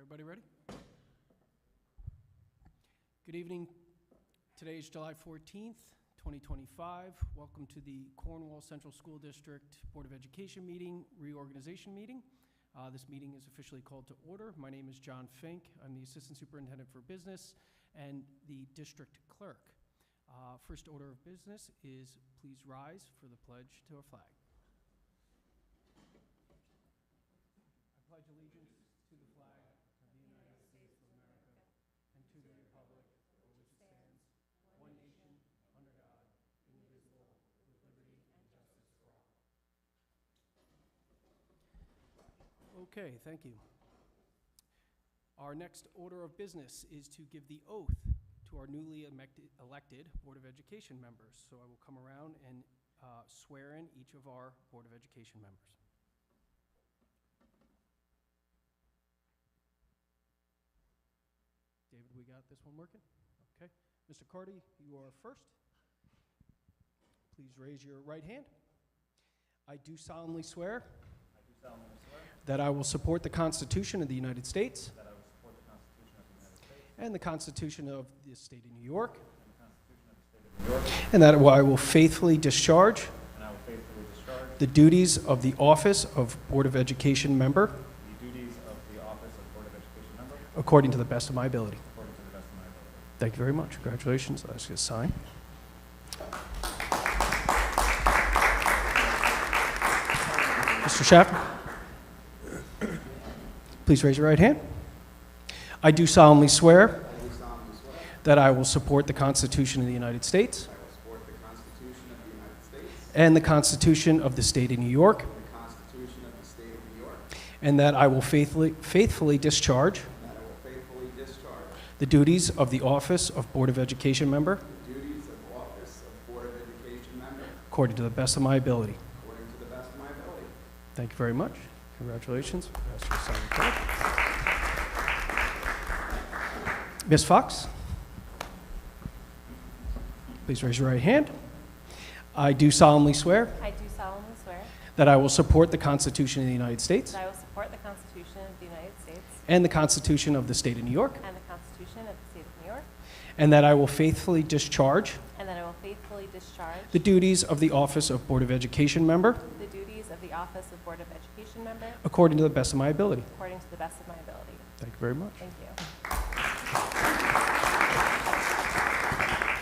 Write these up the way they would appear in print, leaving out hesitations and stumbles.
Everybody ready? Good evening. Today is July 14th, 2025. Welcome to the Cornwall Central School District Board of Education meeting, reorganization meeting. This meeting is officially called to order. My name is John Fink. I'm the Assistant Superintendent for Business and the District Clerk. First order of business is please rise for the pledge to our flag. I pledge allegiance to the flag of the United States of America and to the republic for which it stands, one nation, under God, indivisible, with liberty and justice for all. Okay, thank you. Our next order of business is to give the oath to our newly elected Board of Education members. So I will come around and swear in each of our Board of Education members. David, we got this one working? Okay. Mr. Carty, you are first. Please raise your right hand. I do solemnly swear that I will support the Constitution of the United States and the Constitution of the State of New York, and that I will faithfully discharge the duties of the office of Board of Education member according to the best of my ability. Thank you very much. Congratulations. I'll ask you to sign. Mr. Schaffner, please raise your right hand. I do solemnly swear that I will support the Constitution of the United States and the Constitution of the State of New York, and that I will faithfully discharge the duties of the office of Board of Education member according to the best of my ability. Thank you very much. Congratulations. Ms. Fox, please raise your right hand. I do solemnly swear that I will support the Constitution of the United States That I will support the Constitution of the United States and the Constitution of the State of New York, and the Constitution of the State of New York, and that I will faithfully discharge the duties of the office of Board of Education member according to the best of my ability. according to the best of my ability. Thank you very much. Thank you.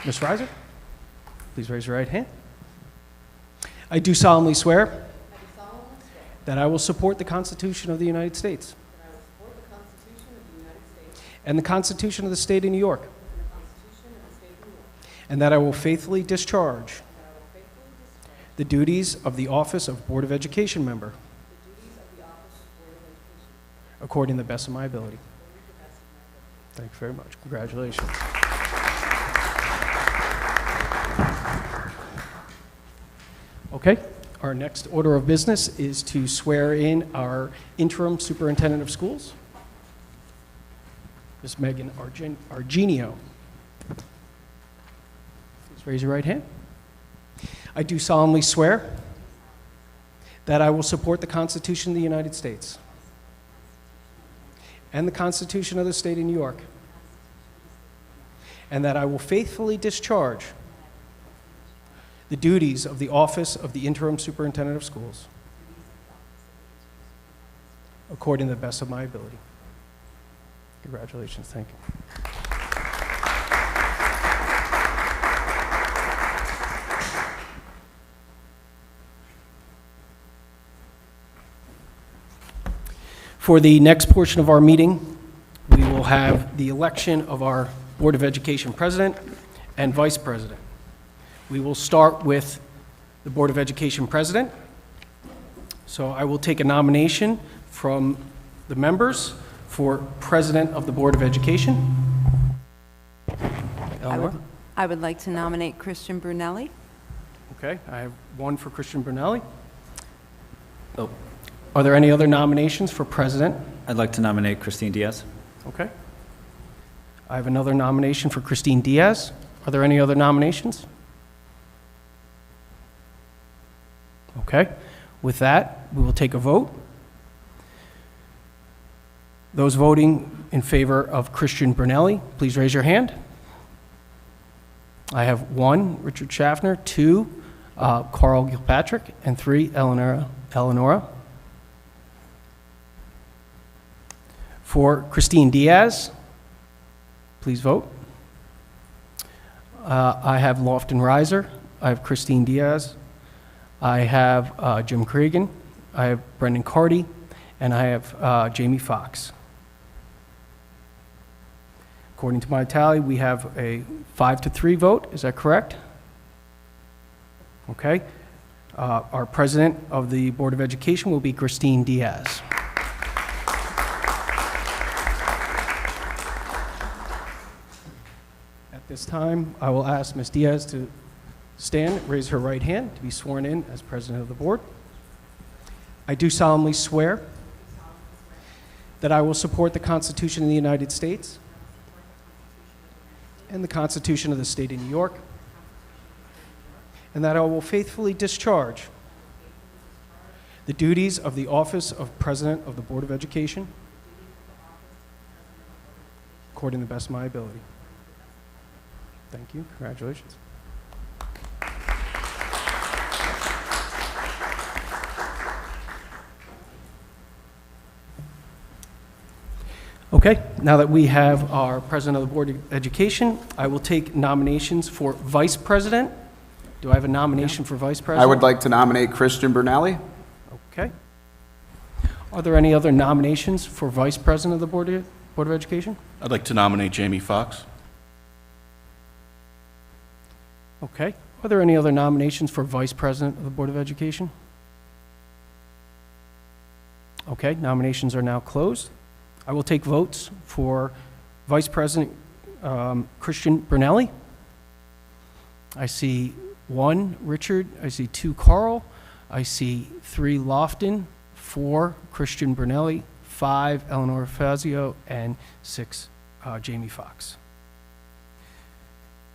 Ms. Reiser, please raise your right hand. I do solemnly swear that I will support the Constitution of the United States and the Constitution of the State of New York, and that I will faithfully discharge the duties of the office of Board of Education member according to the best of my ability. Thank you very much. Congratulations. Okay, our next order of business is to swear in our interim superintendent of schools, Ms. Megan Argenio. Please raise your right hand. I do solemnly swear that I will support the Constitution of the United States and the Constitution of the State of New York, and that I will faithfully discharge the duties of the office of the interim superintendent of schools according to the best of my ability. Congratulations. Thank you. For the next portion of our meeting, we will have the election of our Board of Education president and vice president. We will start with the Board of Education president. So I will take a nomination from the members for president of the Board of Education. Eleanor? I would like to nominate Christian Brunelli. Okay, I have one for Christian Brunelli. Oh. Are there any other nominations for president? I'd like to nominate Christine Diaz. Okay. I have another nomination for Christine Diaz. Are there any other nominations? Okay. With that, we will take a vote. Those voting in favor of Christian Brunelli, please raise your hand. I have 1, Richard Schaffner, 2, Carl Gilpatrick, and 3, Eleonora. For Christine Diaz, please vote. I have Lofton Reiser, I have Christine Diaz, I have Jim Cregan, I have Brendan Carty, and I have Jamie Fox. According to my tally, we have a 5-3 vote. Is that correct? Okay. Our president of the Board of Education will be Christine Diaz. At this time, I will ask Ms. Diaz to stand, raise her right hand to be sworn in as president of the board. I do solemnly swear that I will support the Constitution of the United States and the Constitution of the State of New York, and that I will faithfully discharge the duties of the office of President of the Board of Education according to the best of my ability. Thank you. Congratulations. Okay, now that we have our President of the Board of Education, I will take nominations for Vice President. Do I have a nomination for Vice President? I would like to nominate Christian Brunelli. Okay. Are there any other nominations for Vice President of the Board of Education? I'd like to nominate Jamie Fox. Okay. Are there any other nominations for Vice President of the Board of Education? Okay, nominations are now closed. I will take votes for Vice President Christian Brunelli. I see 1, Richard. I see 2, Carl. I see 3, Lofton. 4, Christian Brunelli. 5, Eleanor Fazio. And 6, Jamie Fox.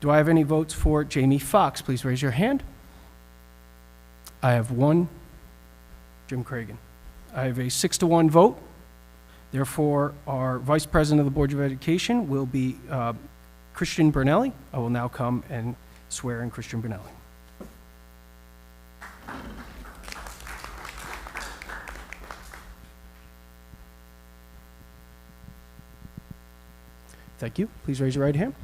Do I have any votes for Jamie Fox? Please raise your hand. I have 1, Jim Cregan. I have a 6-1 vote. Therefore, our Vice President of the Board of Education will be Christian Brunelli. I will now come and swear in Christian Brunelli. Thank you. Please raise your right hand.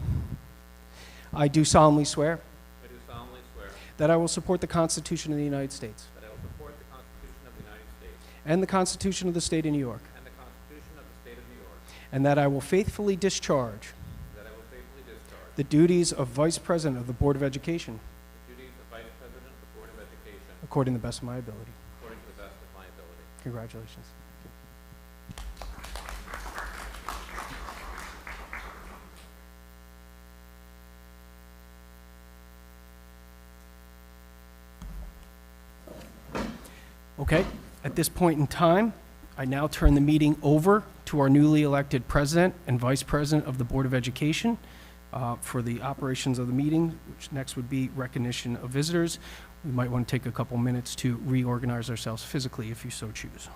I do solemnly swear. I do solemnly swear that I will support the Constitution of the United States that I will support the Constitution of the United States and the Constitution of the State of New York, and the Constitution of the State of New York, and that I will faithfully discharge and that I will faithfully discharge the duties of Vice President of the Board of Education the duties of Vice President of the Board of Education according to the best of my ability. according to the best of my ability. Congratulations. Okay, at this point in time, I now turn the meeting over to our newly elected President and Vice President of the Board of Education for the operations of the meeting, which next would be recognition of visitors. We might want to take a couple minutes to reorganize ourselves physically if you so choose.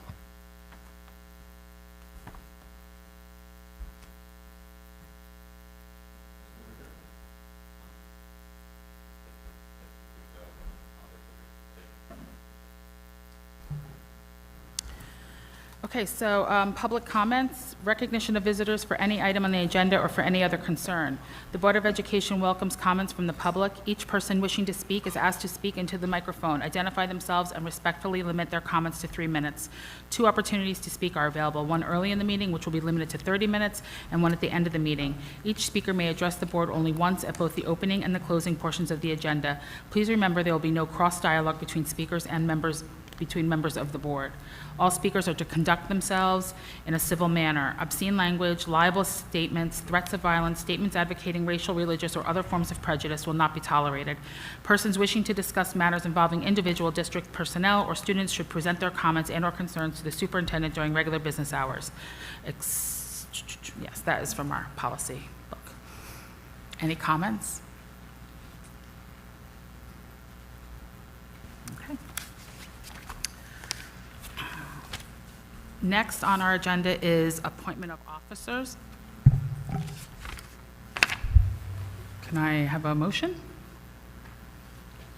Okay, so public comments, recognition of visitors for any item on the agenda or for any other concern. The Board of Education welcomes comments from the public. Each person wishing to speak is asked to speak into the microphone, identify themselves, and respectfully limit their comments to 3 minutes. 2 opportunities to speak are available, one early in the meeting, which will be limited to 30 minutes, and one at the end of the meeting. Each speaker may address the board only once at both the opening and the closing portions of the agenda. Please remember there will be no cross-dialogue between speakers and members of the board. All speakers are to conduct themselves in a civil manner. Obscene language, libelous statements, threats of violence, statements advocating racial, religious, or other forms of prejudice will not be tolerated. Persons wishing to discuss matters involving individual district personnel or students should present their comments and/or concerns to the superintendent during regular business hours. Yes, that is from our policy book. Any comments? Next on our agenda is appointment of officers. Can I have a motion?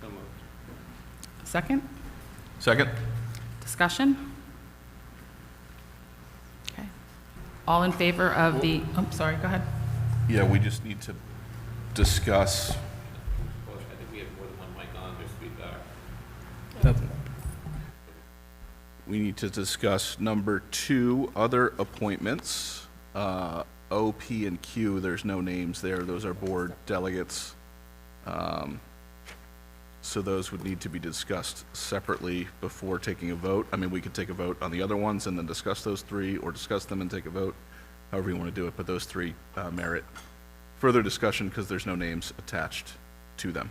So moved. Second? Second? Discussion? Okay. All in favor of the, oh, sorry, go ahead. Yeah, we just need to discuss. Well, I think we have more than one mic on, there's feedback. We need to discuss number 2, other appointments. O, P, and Q, there's no names there. Those are board delegates. So those would need to be discussed separately before taking a vote. I mean, we could take a vote on the other ones and then discuss those 3, or discuss them and take a vote, however you want to do it. But those 3 merit further discussion because there's no names attached to them.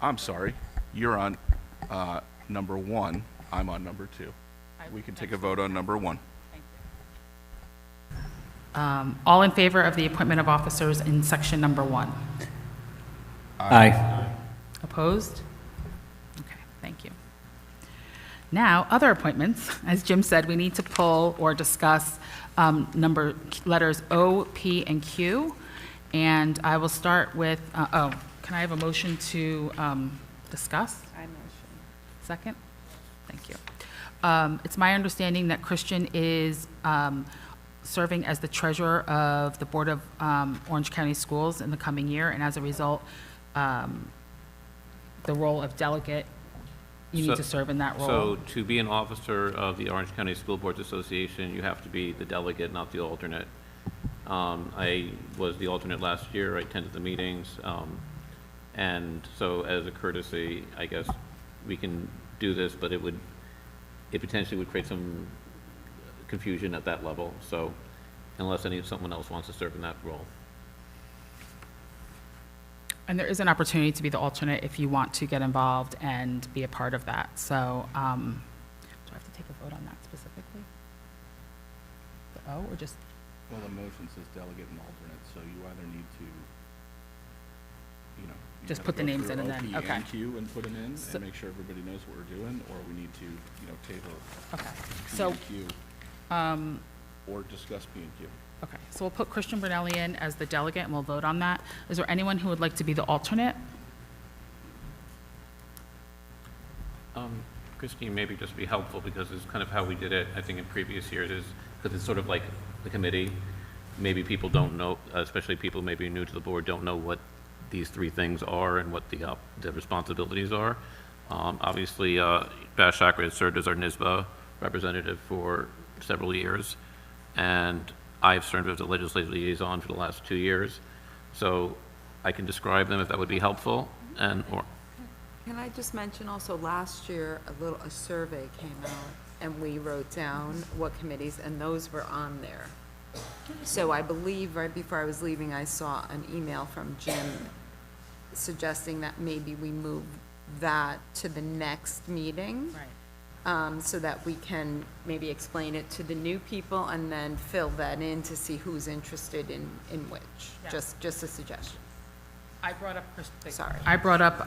I'm sorry, you're on number 1, I'm on number 2. We can take a vote on number 1. All in favor of the appointment of officers in section number 1? Aye. Opposed? Okay, thank you. Now, other appointments. As Jim said, we need to pull or discuss letters O, P, and Q. And I will start with, can I have a motion to discuss? I motion. Second? Thank you. It's my understanding that Christian is serving as the treasurer of the Board of Orange County Schools in the coming year, and as a result, the role of delegate, you need to serve in that role. So to be an officer of the Orange County School Boards Association, you have to be the delegate, not the alternate. I was the alternate last year, I attended the meetings, and so as a courtesy, I guess we can do this, but it potentially would create some confusion at that level, so unless someone else wants to serve in that role. And there is an opportunity to be the alternate if you want to get involved and be a part of that. So, do I have to take a vote on that specifically? The O, or just, Well, the motion says delegate and alternate, so you either need to, Just put the names in and then- O, P, okay. and Q and put them in So- and make sure everybody knows what we're doing, or we need to, table okay. P So, and Q, or discuss P and Q. okay, so we'll put Christian Brunelli in as the delegate, and we'll vote on that. Is there anyone who would like to be the alternate? Christine, maybe just be helpful, because it's kind of how we did it, I think, in previous years, is because it's sort of like the committee. Maybe people don't know, especially people maybe new to the board, don't know what these 3 things are and what the responsibilities are. Obviously, Bash Shacker has served as our NISBA representative for several years, and I've served as a legislative liaison for the last 2 years. So I can describe them if that would be helpful, or Can I just mention also, last year, a survey came out, and we wrote down what committees, and those were on there. So I believe right before I was leaving, I saw an email from Jim suggesting that maybe we move that to the next meeting. Right. So that we can maybe explain it to the new people and then fill that in to see who's interested in which. Yeah. Just a suggestion. I brought up, Sorry. I brought up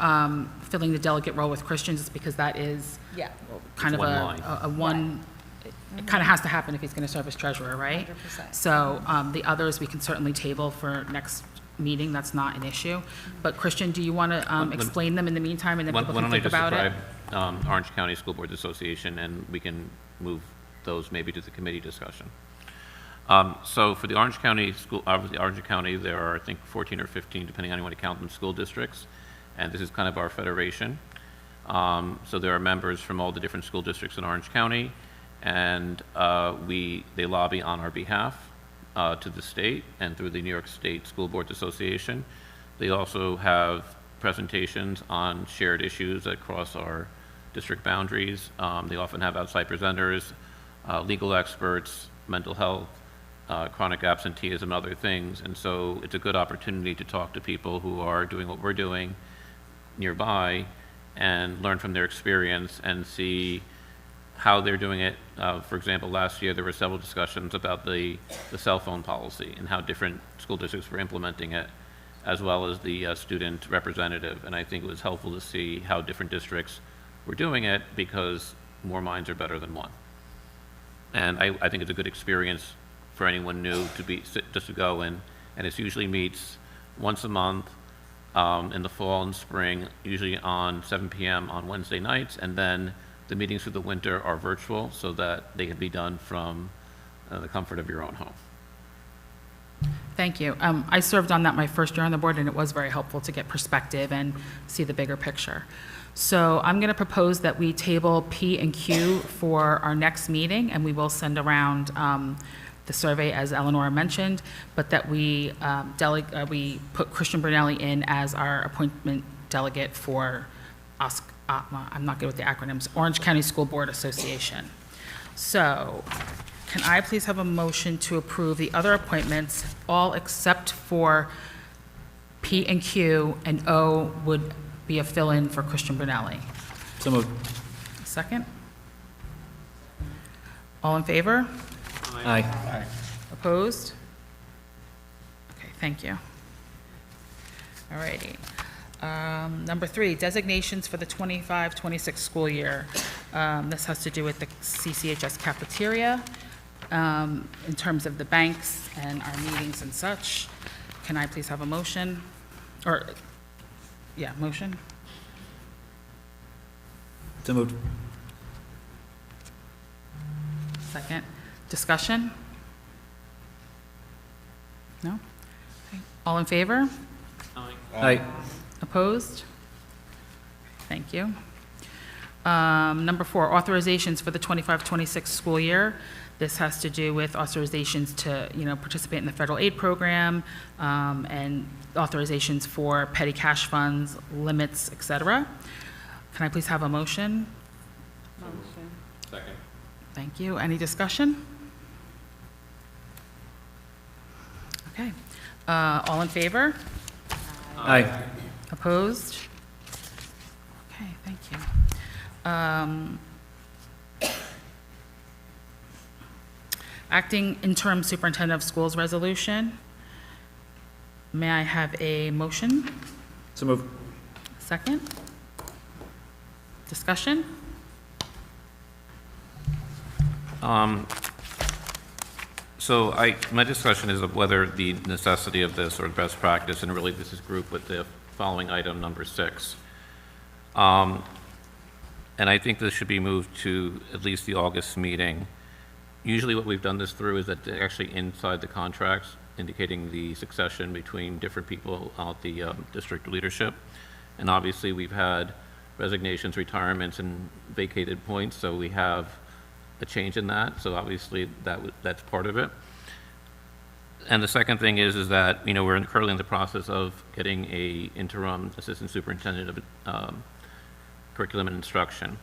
filling the delegate role with Christian, just because that is Yeah. kind of one a line. one, it kind of has to happen if he's going to serve as treasurer, right? 100%. So the others, we can certainly table for next meeting, that's not an issue. But Christian, do you want to explain them in the meantime, and then why people why can don't I think just about it? describe Orange County School Boards Association, and we can move those maybe to the committee discussion. So for the Orange County School, obviously Orange County, there are, I think, 14 or 15, depending on how you want to count them, school districts, and this is kind of our federation. So there are members from all the different school districts in Orange County, and they lobby on our behalf to the state and through the New York State School Boards Association. They also have presentations on shared issues that cross our district boundaries. They often have outside presenters, legal experts, mental health, chronic absenteeism, other things. And so it's a good opportunity to talk to people who are doing what we're doing nearby and learn from their experience and see how they're doing it. For example, last year there were several discussions about the cell phone policy and how different school districts were implementing it, as well as the student representative. And I think it was helpful to see how different districts were doing it, because more minds are better than one. And I think it's a good experience for anyone new to just to go and and it usually meets once a month in the fall and spring, usually on 7 p.m. on Wednesday nights, and then the meetings through the winter are virtual so that they can be done from the comfort of your own home. Thank you. I served on that my first year on the board, and it was very helpful to get perspective and see the bigger picture. So I'm going to propose that we table P and Q for our next meeting, and we will send around the survey, as Eleanor mentioned, but that we we put Christian Brunelli in as our appointment delegate for I'm not good with the acronyms, Orange County School Board Association. So can I please have a motion to approve the other appointments, all except for P and Q, and O would be a fill-in for Christian Brunelli? So moved. Second? All in favor? Aye. Opposed? Okay, thank you. All righty. Number 3, designations for the 25-26 school year. This has to do with the CCHS cafeteria, in terms of the banks and our meetings and such. Can I please have a motion? Or, yeah, motion? So moved. Second. Discussion? No? Okay. All in favor? Aye. Opposed? Thank you. Number 4, authorizations for the 25-26 school year. This has to do with authorizations to, participate in the federal aid program, and authorizations for petty cash funds, limits, et cetera. Can I please have a motion? Motion. Second. Thank you. Any discussion? Okay. All in favor? Aye. Opposed? Okay, thank you. Acting interim superintendent of schools resolution. May I have a motion? So moved. Second? Discussion? So my discussion is of whether the necessity of this or best practice, and really this is grouped with the following item, number 6. And I think this should be moved to at least the August meeting. Usually what we've done this through is that they're actually inside the contracts, indicating the succession between different people out the district leadership. And obviously we've had resignations, retirements, and vacated points, so we have a change in that, so obviously that's part of it. And the second thing is that, we're currently in the process of getting a interim assistant superintendent of curriculum and instruction.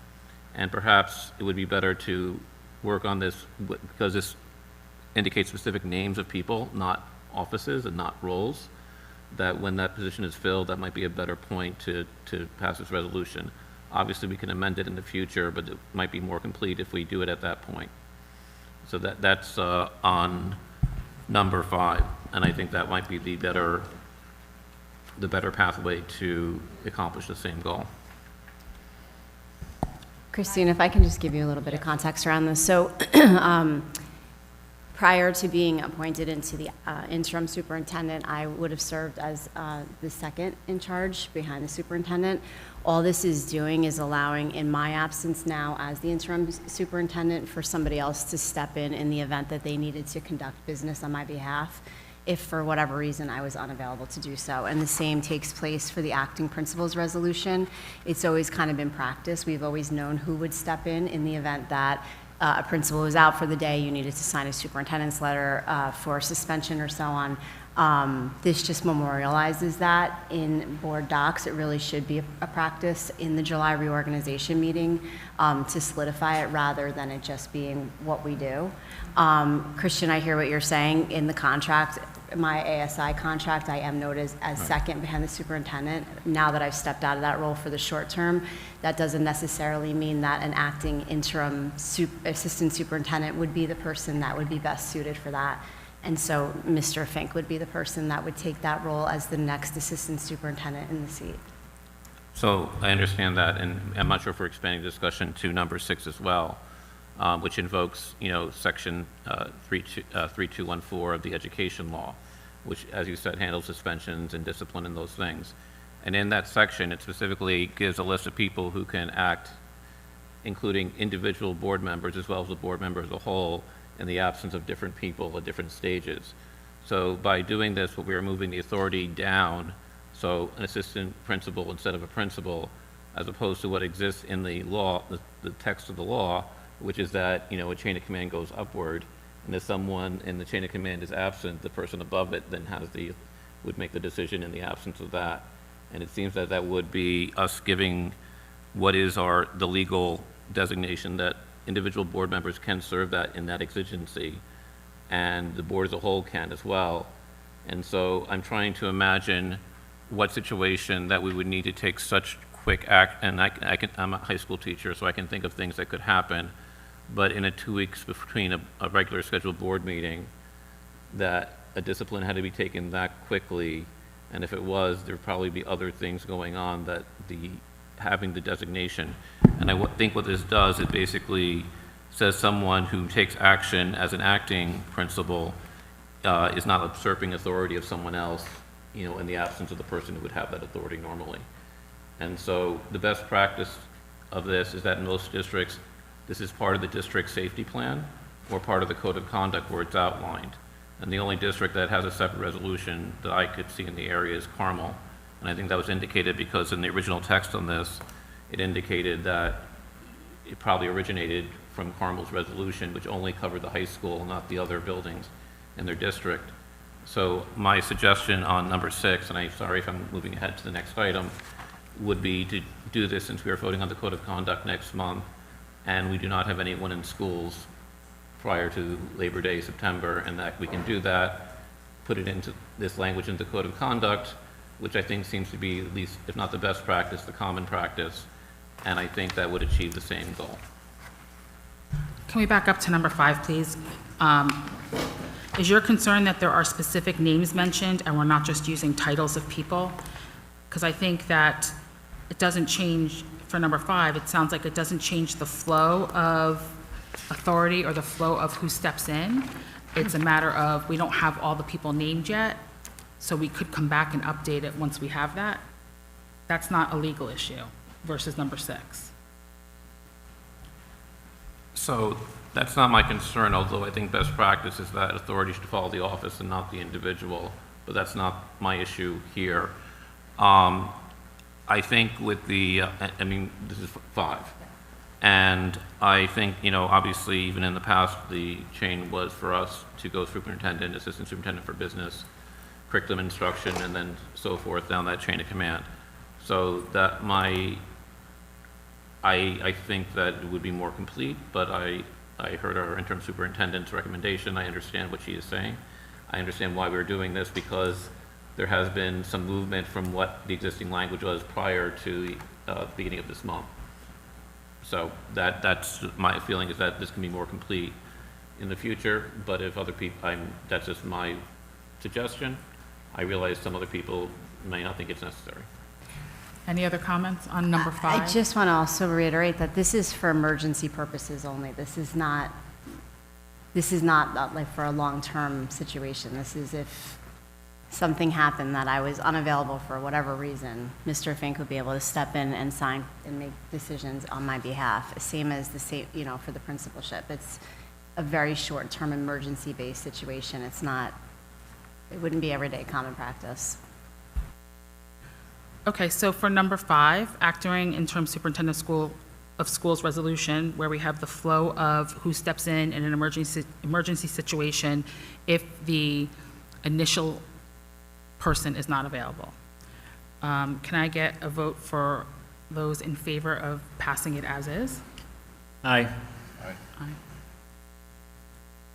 And perhaps it would be better to work on this, because this indicates specific names of people, not offices and not roles, that when that position is filled, that might be a better point to pass this resolution. Obviously, we can amend it in the future, but it might be more complete if we do it at that point. So that's on number 5, and I think that might be the better pathway to accomplish the same goal. Christine, if I can just give you a little bit of context around this. So prior to being appointed into the interim superintendent, I would have served as the second in charge behind the superintendent. All this is doing is allowing, in my absence now as the interim superintendent, for somebody else to step in the event that they needed to conduct business on my behalf, if for whatever reason I was unavailable to do so. And the same takes place for the acting principals resolution. It's always kind of been practice. We've always known who would step in the event that a principal was out for the day, you needed to sign a superintendent's letter for suspension or so on. This just memorializes that in board docs. It really should be a practice in the July reorganization meeting to solidify it rather than it just being what we do. Christian, I hear what you're saying. In the contract, my ASI contract, I am noted as second behind the superintendent. Now that I've stepped out of that role for the short term, that doesn't necessarily mean that an acting interim assistant superintendent would be the person that would be best suited for that. And so Mr. Fink would be the person that would take that role as the next assistant superintendent in the seat. So I understand that, and I'm not sure if we're expanding the discussion to number 6 as well, which invokes, section 3214 of the education law, which, as you said, handles suspensions and discipline and those things. And in that section, it specifically gives a list of people who can act, including individual board members as well as the board member as a whole, in the absence of different people at different stages. So by doing this, we are moving the authority down, so an assistant principal instead of a principal, as opposed to what exists in the law, the text of the law, which is that, a chain of command goes upward, and if someone in the chain of command is absent, the person above it then would make the decision in the absence of that. And it seems that that would be us giving what is the legal designation that individual board members can serve that in that exigency, and the board as a whole can as well. And so I'm trying to imagine what situation that we would need to take such quick act, and I'm a high school teacher, so I can think of things that could happen, but in 2 weeks between a regular scheduled board meeting, that a discipline had to be taken that quickly, and if it was, there'd probably be other things going on that having the designation. And I think what this does, it basically says someone who takes action as an acting principal is not usurping authority of someone else, in the absence of the person who would have that authority normally. And so the best practice of this is that in most districts, this is part of the district safety plan or part of the code of conduct where it's outlined. And the only district that has a separate resolution that I could see in the area is Carmel. And I think that was indicated because in the original text on this, it indicated that it probably originated from Carmel's resolution, which only covered the high school, not the other buildings in their district. So my suggestion on number 6, and I'm sorry if I'm moving ahead to the next item, would be to do this since we are voting on the code of conduct next month, and we do not have anyone in schools prior to Labor Day, September, and that we can do that, put it into this language into the code of conduct, which I think seems to be at least, if not the best practice, the common practice, and I think that would achieve the same goal. Can we back up to number 5, please? Is your concern that there are specific names mentioned and we're not just using titles of people? Because I think that it doesn't change, for number 5, it sounds like it doesn't change the flow of authority or the flow of who steps in. It's a matter of, we don't have all the people named yet, so we could come back and update it once we have that. That's not a legal issue versus number 6. So that's not my concern, although I think best practice is that authority should follow the office and not the individual, but that's not my issue here. I think with this is 5. And I think, obviously, even in the past, the chain was for us to go superintendent, assistant superintendent for business, curriculum instruction, and then so forth down that chain of command. So that I think that it would be more complete, but I heard our interim superintendent's recommendation. I understand what she is saying. I understand why we're doing this, because there has been some movement from what the existing language was prior to the beginning of this month. So that's my feeling, is that this can be more complete in the future, but if other people, that's just my suggestion. I realize some other people may not think it's necessary. Any other comments on number 5? I just want to also reiterate that this is for emergency purposes only. This is not like for a long-term situation. This is if something happened that I was unavailable for whatever reason, Mr. Fink would be able to step in and sign and make decisions on my behalf, same as for the principalship. It's a very short-term emergency-based situation. It wouldn't be everyday common practice. Okay, so for number 5, acting interim superintendent of schools resolution, where we have the flow of who steps in an emergency situation if the initial person is not available. Can I get a vote for those in favor of passing it as is? Aye. Aye.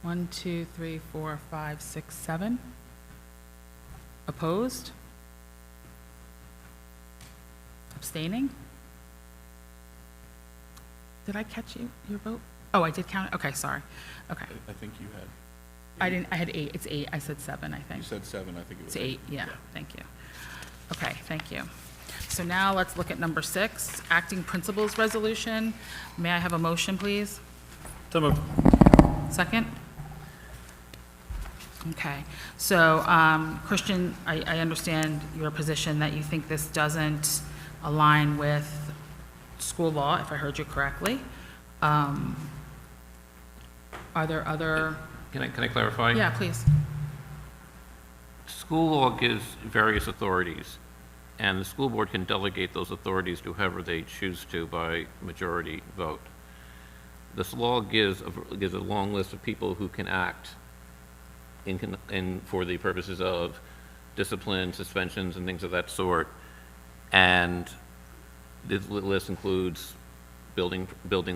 1, 2, 3, 4, 5, 6, 7. Opposed? Abstaining? Did I catch your vote? Oh, I did count it? Okay, sorry. Okay. I think you had, I had 8. It's 8. I said 7, I think. you said 7, I think it was. It's 8, yeah. Thank you. Okay, thank you. So now let's look at number 6, acting principals resolution. May I have a motion, please? So moved. Second? Okay, so, Christian, I understand your position that you think this doesn't align with school law, if I heard you correctly. Are there other? Can I clarify? Yeah, please. School law gives various authorities, and the school board can delegate those authorities to whoever they choose to by majority vote. This law gives a long list of people who can act for the purposes of discipline, suspensions, and things of that sort. And this list includes building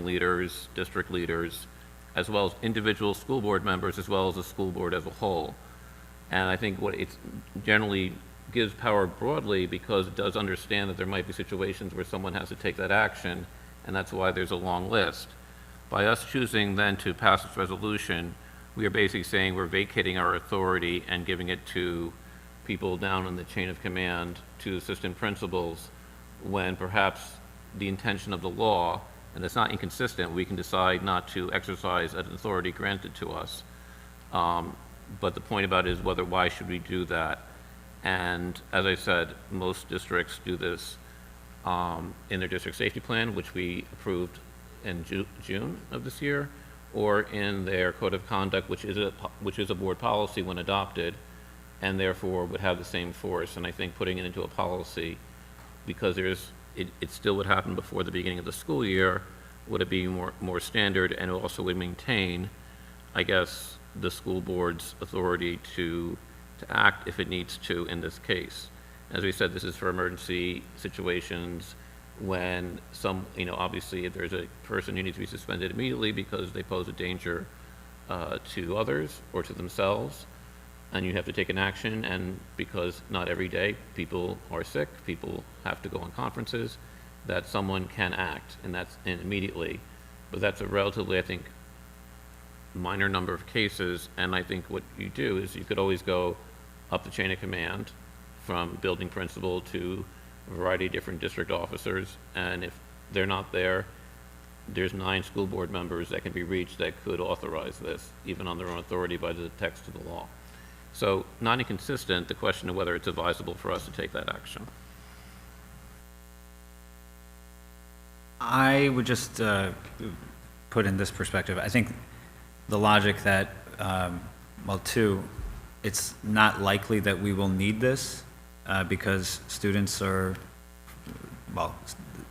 leaders, district leaders, as well as individual school board members, as well as the school board as a whole. And I think what it generally gives power broadly because it does understand that there might be situations where someone has to take that action, and that's why there's a long list. By us choosing then to pass this resolution, we are basically saying we're vacating our authority and giving it to people down in the chain of command, to assistant principals, when perhaps the intention of the law, and it's not inconsistent, we can decide not to exercise an authority granted to us. But the point about it is why should we do that? And as I said, most districts do this in their district safety plan, which we approved in June of this year, or in their code of conduct, which is a board policy when adopted, and therefore would have the same force. And I think putting it into a policy, because it still would happen before the beginning of the school year, would it be more standard, and it also would maintain, I guess, the school board's authority to act if it needs to in this case. As we said, this is for emergency situations when obviously if there's a person who needs to be suspended immediately because they pose a danger to others or to themselves, and you have to take an action, and because not every day people are sick, people have to go on conferences, that someone can act, and that's immediately. But that's a relatively, I think, minor number of cases, and I think what you do is you could always go up the chain of command from building principal to a variety of different district officers, and if they're not there, there's 9 school board members that can be reached that could authorize this, even on their own authority by the text of the law. So not inconsistent, the question of whether it's advisable for us to take that action. I would just put in this perspective. I think the logic that, it's not likely that we will need this because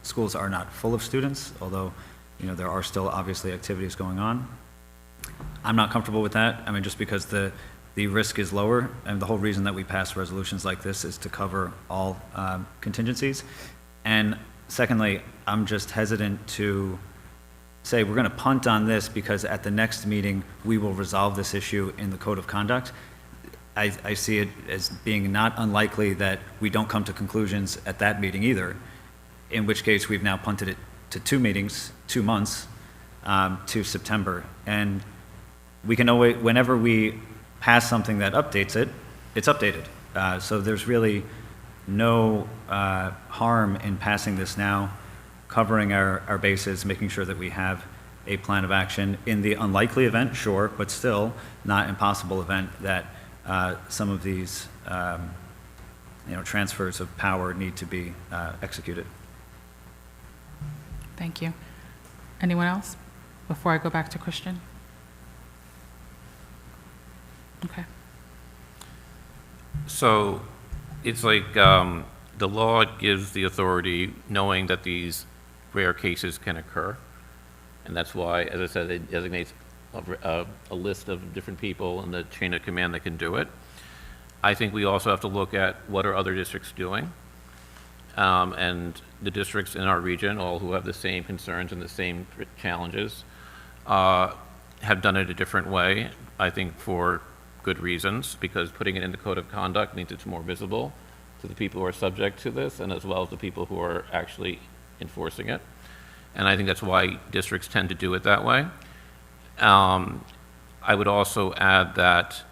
schools are not full of students, although, there are still obviously activities going on. I'm not comfortable with that. I mean, just because the risk is lower, and the whole reason that we pass resolutions like this is to cover all contingencies. And secondly, I'm just hesitant to say we're going to punt on this because at the next meeting, we will resolve this issue in the code of conduct. I see it as being not unlikely that we don't come to conclusions at that meeting either, in which case we've now punted it to 2 meetings, 2 months, to September. And we can always, whenever we pass something that updates it, it's updated. So there's really no harm in passing this now, covering our bases, making sure that we have a plan of action in the unlikely event, sure, but still not impossible event that some of these transfers of power need to be executed. Thank you. Anyone else before I go back to Christian? Okay. So it's like the law gives the authority knowing that these rare cases can occur. And that's why, as I said, it designates a list of different people in the chain of command that can do it. I think we also have to look at what are other districts doing. And the districts in our region, all who have the same concerns and the same challenges, have done it a different way, I think for good reasons, because putting it in the code of conduct means it's more visible to the people who are subject to this, and as well as the people who are actually enforcing it. And I think that's why districts tend to do it that way. I would also add that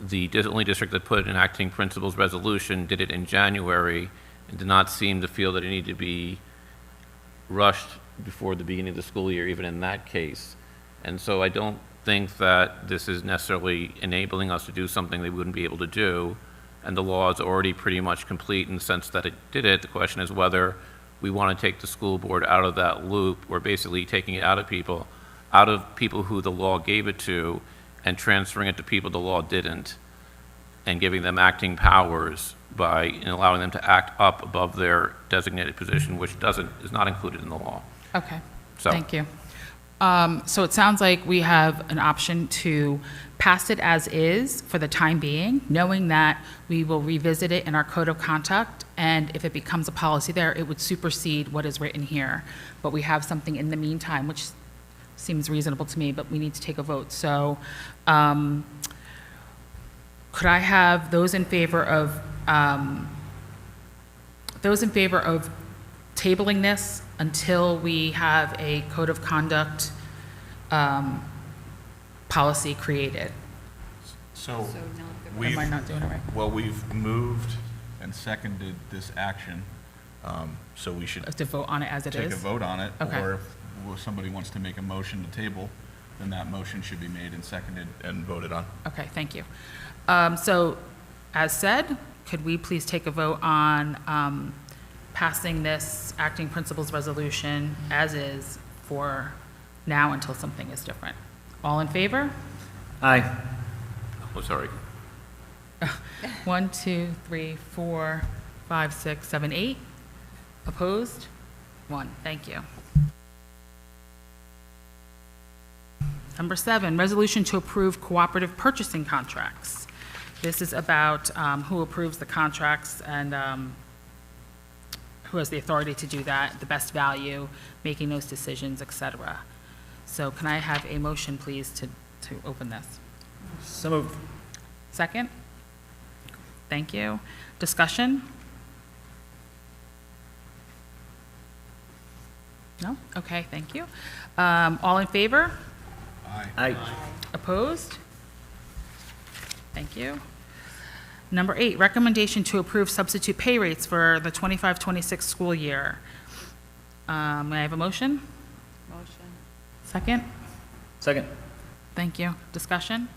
the only district that put an acting principal's resolution did it in January and did not seem to feel that it needed to be rushed before the beginning of the school year, even in that case. And so I don't think that this is necessarily enabling us to do something they wouldn't be able to do, and the law is already pretty much complete in the sense that it did it. The question is whether we want to take the school board out of that loop, or basically taking it out of people who the law gave it to, and transferring it to people the law didn't, and giving them acting powers by allowing them to act up above their designated position, which is not included in the law. Okay, So- thank you. So it sounds like we have an option to pass it as is for the time being, knowing that we will revisit it in our code of conduct, and if it becomes a policy there, it would supersede what is written here. But we have something in the meantime, which seems reasonable to me, but we need to take a vote. So could I have those in favor of tabling this until we have a code of conduct policy created? So, Am we've, I not doing it right? well, we've moved and seconded this action, so we should To vote on it as it take a is? vote on it. Okay. Or if somebody wants to make a motion to table, then that motion should be made and seconded and voted on. Okay, thank you. So, as said, could we please take a vote on passing this acting principles resolution as is for now until something is different? All in favor? Aye. Oh, sorry. 1, 2, 3, 4, 5, 6, 7, 8. Opposed? 1. Thank you. Number 7, resolution to approve cooperative purchasing contracts. This is about who approves the contracts and who has the authority to do that, the best value, making those decisions, et cetera. So can I have a motion, please, to open this? So moved. Second? Thank you. Discussion? No? Okay, thank you. All in favor? Aye. Opposed? Thank you. Number 8, recommendation to approve substitute pay rates for the 25-26 school year. May I have a motion? Motion. Second? Second. Thank you. Discussion?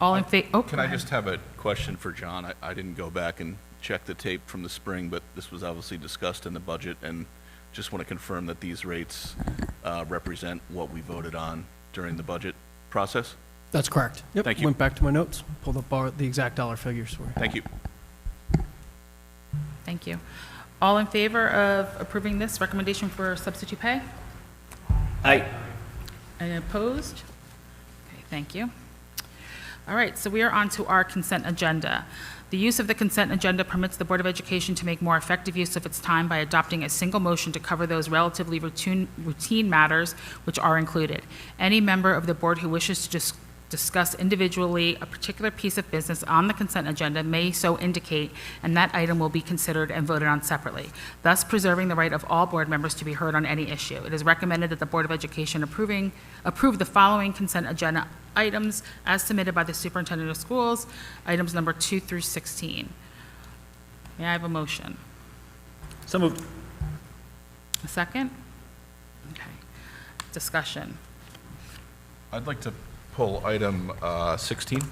All in favor? Oh, Can go I ahead. just have a question for John? I didn't go back and check the tape from the spring, but this was obviously discussed in the budget, and just want to confirm that these rates represent what we voted on during the budget process? That's correct. Yep. Thank you. Went back to my notes, pulled up the exact dollar figures for you. Thank you. Thank you. All in favor of approving this recommendation for substitute pay? Aye. Any opposed? Okay, thank you. All right, so we are on to our consent agenda. The use of the consent agenda permits the Board of Education to make more effective use of its time by adopting a single motion to cover those relatively routine matters which are included. Any member of the board who wishes to discuss individually a particular piece of business on the consent agenda may so indicate, and that item will be considered and voted on separately, thus preserving the right of all board members to be heard on any issue. It is recommended that the Board of Education approve the following consent agenda items as submitted by the Superintendent of Schools, items number 2 through 16. May I have a motion? So moved. A second? Okay. Discussion. I'd like to pull item 16.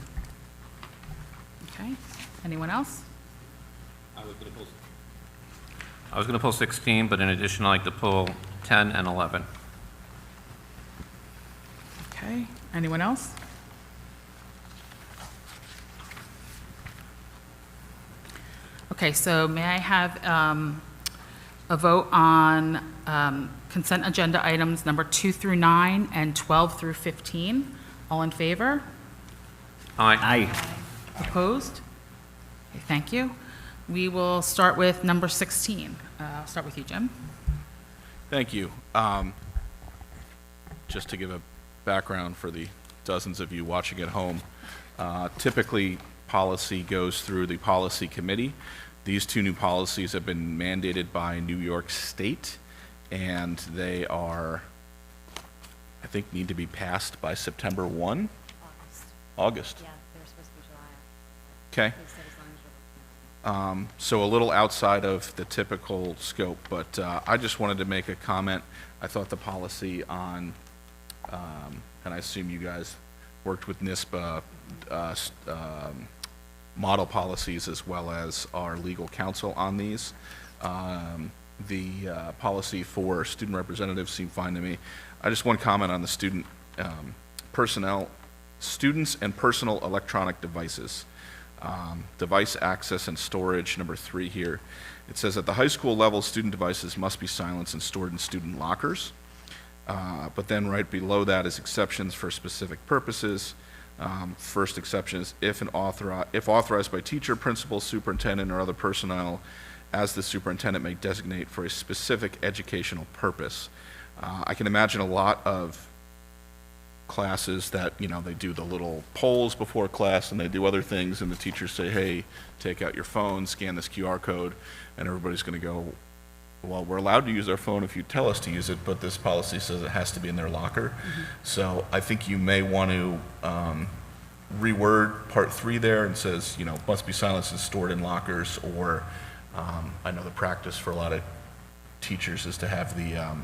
Okay. Anyone else? I was going to pull 16, but in addition, I'd like to pull 10 and 11. Okay. Anyone else? Okay, so may I have a vote on consent agenda items number 2 through 9 and 12 through 15? All in favor? Aye. Aye. Opposed? Okay, thank you. We will start with number 16. I'll start with you, Jim. Thank you. Just to give a background for the dozens of you watching at home, typically policy goes through the policy committee. These two new policies have been mandated by New York State, and they are, I think, need to be passed by September 1? August. Yeah, they're supposed to be July. Okay. They said as long as you're. So a little outside of the typical scope, but I just wanted to make a comment. I thought the policy on and I assume you guys worked with NISBA model policies as well as our legal counsel on these. The policy for student representatives seemed fine to me. I just one comment on the student students and personal electronic devices. Device access and storage, number 3 here. It says at the high school level, student devices must be silenced and stored in student lockers. But then right below that is exceptions for specific purposes. First exception is if authorized by teacher, principal, superintendent, or other personnel, as the superintendent may designate for a specific educational purpose. I can imagine a lot of classes that, you know, they do the little polls before class and they do other things and the teachers say, hey, take out your phone, scan this QR code, and everybody's going to go, well, we're allowed to use our phone if you tell us to use it, but this policy says it has to be in their locker. So I think you may want to reword part 3 there and says, you know, must be silenced and stored in lockers, or I know the practice for a lot of teachers is to have the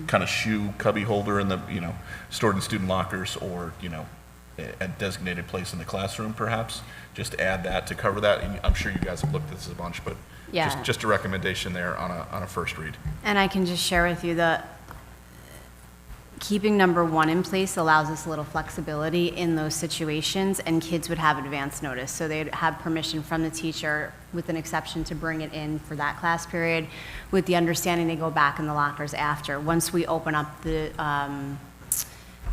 kind of shoe cubby holder in the, you know, stored in student lockers, or, you know, a designated place in the classroom perhaps. Just add that to cover that. And I'm sure you guys have looked at this a bunch, but Yeah. just a recommendation there on a first read. And I can just share with you that keeping number 1 in place allows us a little flexibility in those situations, and kids would have advance notice. So they'd have permission from the teacher, with an exception to bring it in for that class period, with the understanding they go back in the lockers after. Once we open up the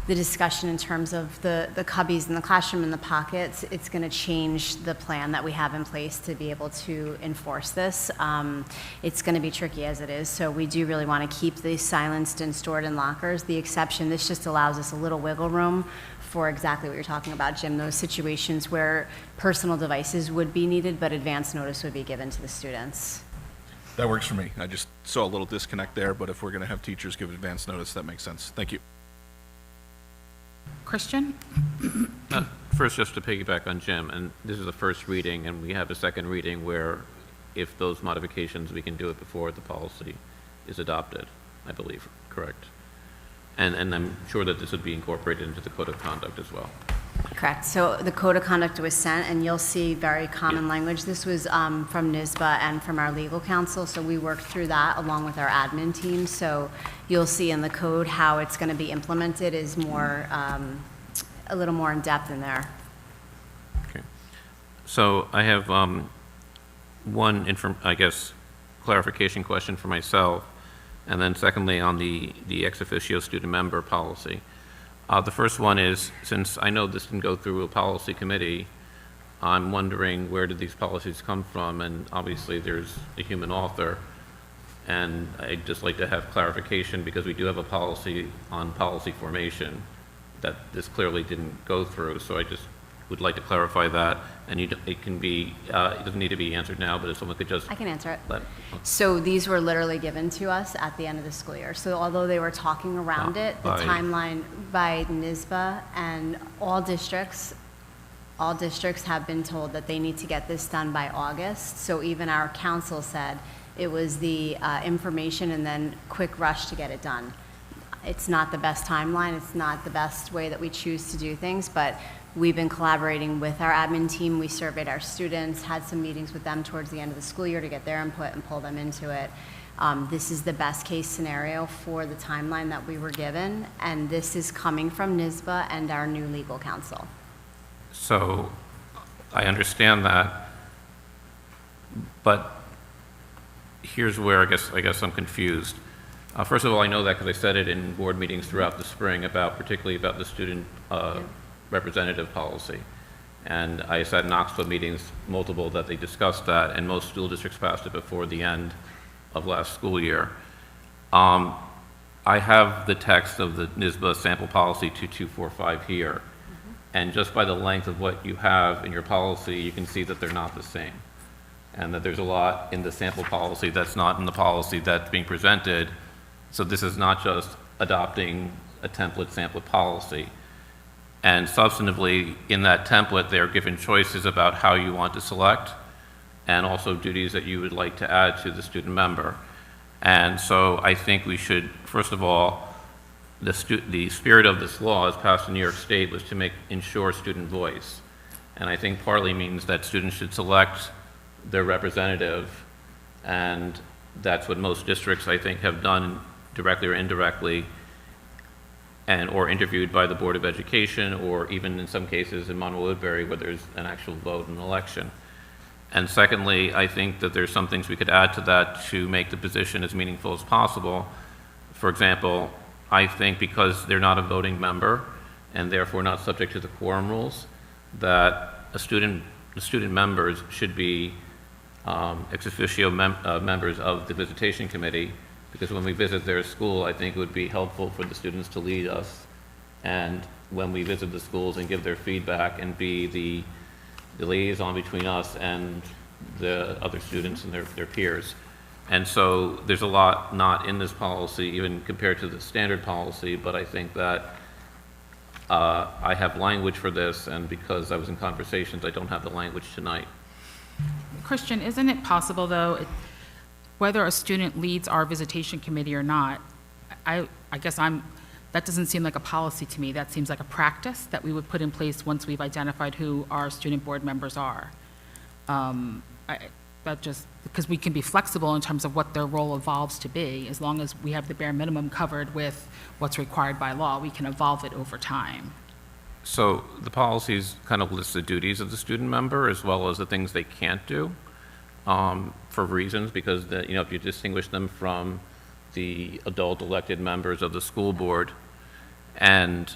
discussion in terms of the cubbies in the classroom and the pockets, it's going to change the plan that we have in place to be able to enforce this. It's going to be tricky as it is, so we do really want to keep these silenced and stored in lockers. The exception, this just allows us a little wiggle room for exactly what you're talking about, Jim, those situations where personal devices would be needed, but advance notice would be given to the students. That works for me. I just saw a little disconnect there, but if we're going to have teachers give advance notice, that makes sense. Thank you. Christian? First, just to piggyback on Jim, and this is the first reading, and we have a second reading where if those modifications, we can do it before the policy is adopted, I believe, correct? And I'm sure that this would be incorporated into the code of conduct as well. Correct. So the code of conduct was sent, and you'll see very common language. This was from NISBA and from our legal counsel, so we worked through that along with our admin team. So you'll see in the code how it's going to be implemented is more, a little more in depth in there. Okay. So I have one, I guess, clarification question for myself, and then secondly on the ex officio student member policy. The first one is, since I know this can go through a policy committee, I'm wondering where did these policies come from? And obviously there's a human author, and I'd just like to have clarification because we do have a policy on policy formation that this clearly didn't go through. So I just would like to clarify that, and it can be, it doesn't need to be answered now, but if someone could just. I can answer it. Let, So these were literally given to us at the end of the school year. So although they were talking around it, the by- timeline by NISBA and all districts have been told that they need to get this done by August. So even our council said it was the information and then quick rush to get it done. It's not the best timeline, it's not the best way that we choose to do things, but we've been collaborating with our admin team. We surveyed our students, had some meetings with them towards the end of the school year to get their input and pull them into it. This is the best case scenario for the timeline that we were given, and this is coming from NISBA and our new legal counsel. So I understand that, but here's where I guess I'm confused. First of all, I know that because I said it in board meetings throughout the spring particularly about the student representative policy. And I sat in Knoxville meetings, multiple, that they discussed that, and most school districts passed it before the end of last school year. I have the text of the NISBA sample policy 2245 here, and just by the length of what you have in your policy, you can see that they're not the same, and that there's a lot in the sample policy that's not in the policy that's being presented. So this is not just adopting a template sample policy. And substantively, in that template, they're given choices about how you want to select, and also duties that you would like to add to the student member. And so I think we should, first of all, the spirit of this law as passed in New York State was to ensure student voice. And I think partly means that students should select their representative, and that's what most districts, I think, have done directly or indirectly, or interviewed by the Board of Education, or even in some cases in Monroe Woodbury where there's an actual vote in an election. And secondly, I think that there's some things we could add to that to make the position as meaningful as possible. For example, I think because they're not a voting member and therefore not subject to the quorum rules, that the student members should be ex officio members of the visitation committee, because when we visit their school, I think it would be helpful for the students to lead us, and when we visit the schools and give their feedback and be the liaison between us and the other students and their peers. And so there's a lot not in this policy, even compared to the standard policy, but I think that I have language for this, and because I was in conversations, I don't have the language tonight. Christian, isn't it possible, though, whether a student leads our visitation committee or not, I guess that doesn't seem like a policy to me. That seems like a practice that we would put in place once we've identified who our student board members are. Because we can be flexible in terms of what their role evolves to be. As long as we have the bare minimum covered with what's required by law, we can evolve it over time. So the policies kind of list the duties of the student member as well as the things they can't do for reasons, because if you distinguish them from the adult elected members of the school board, and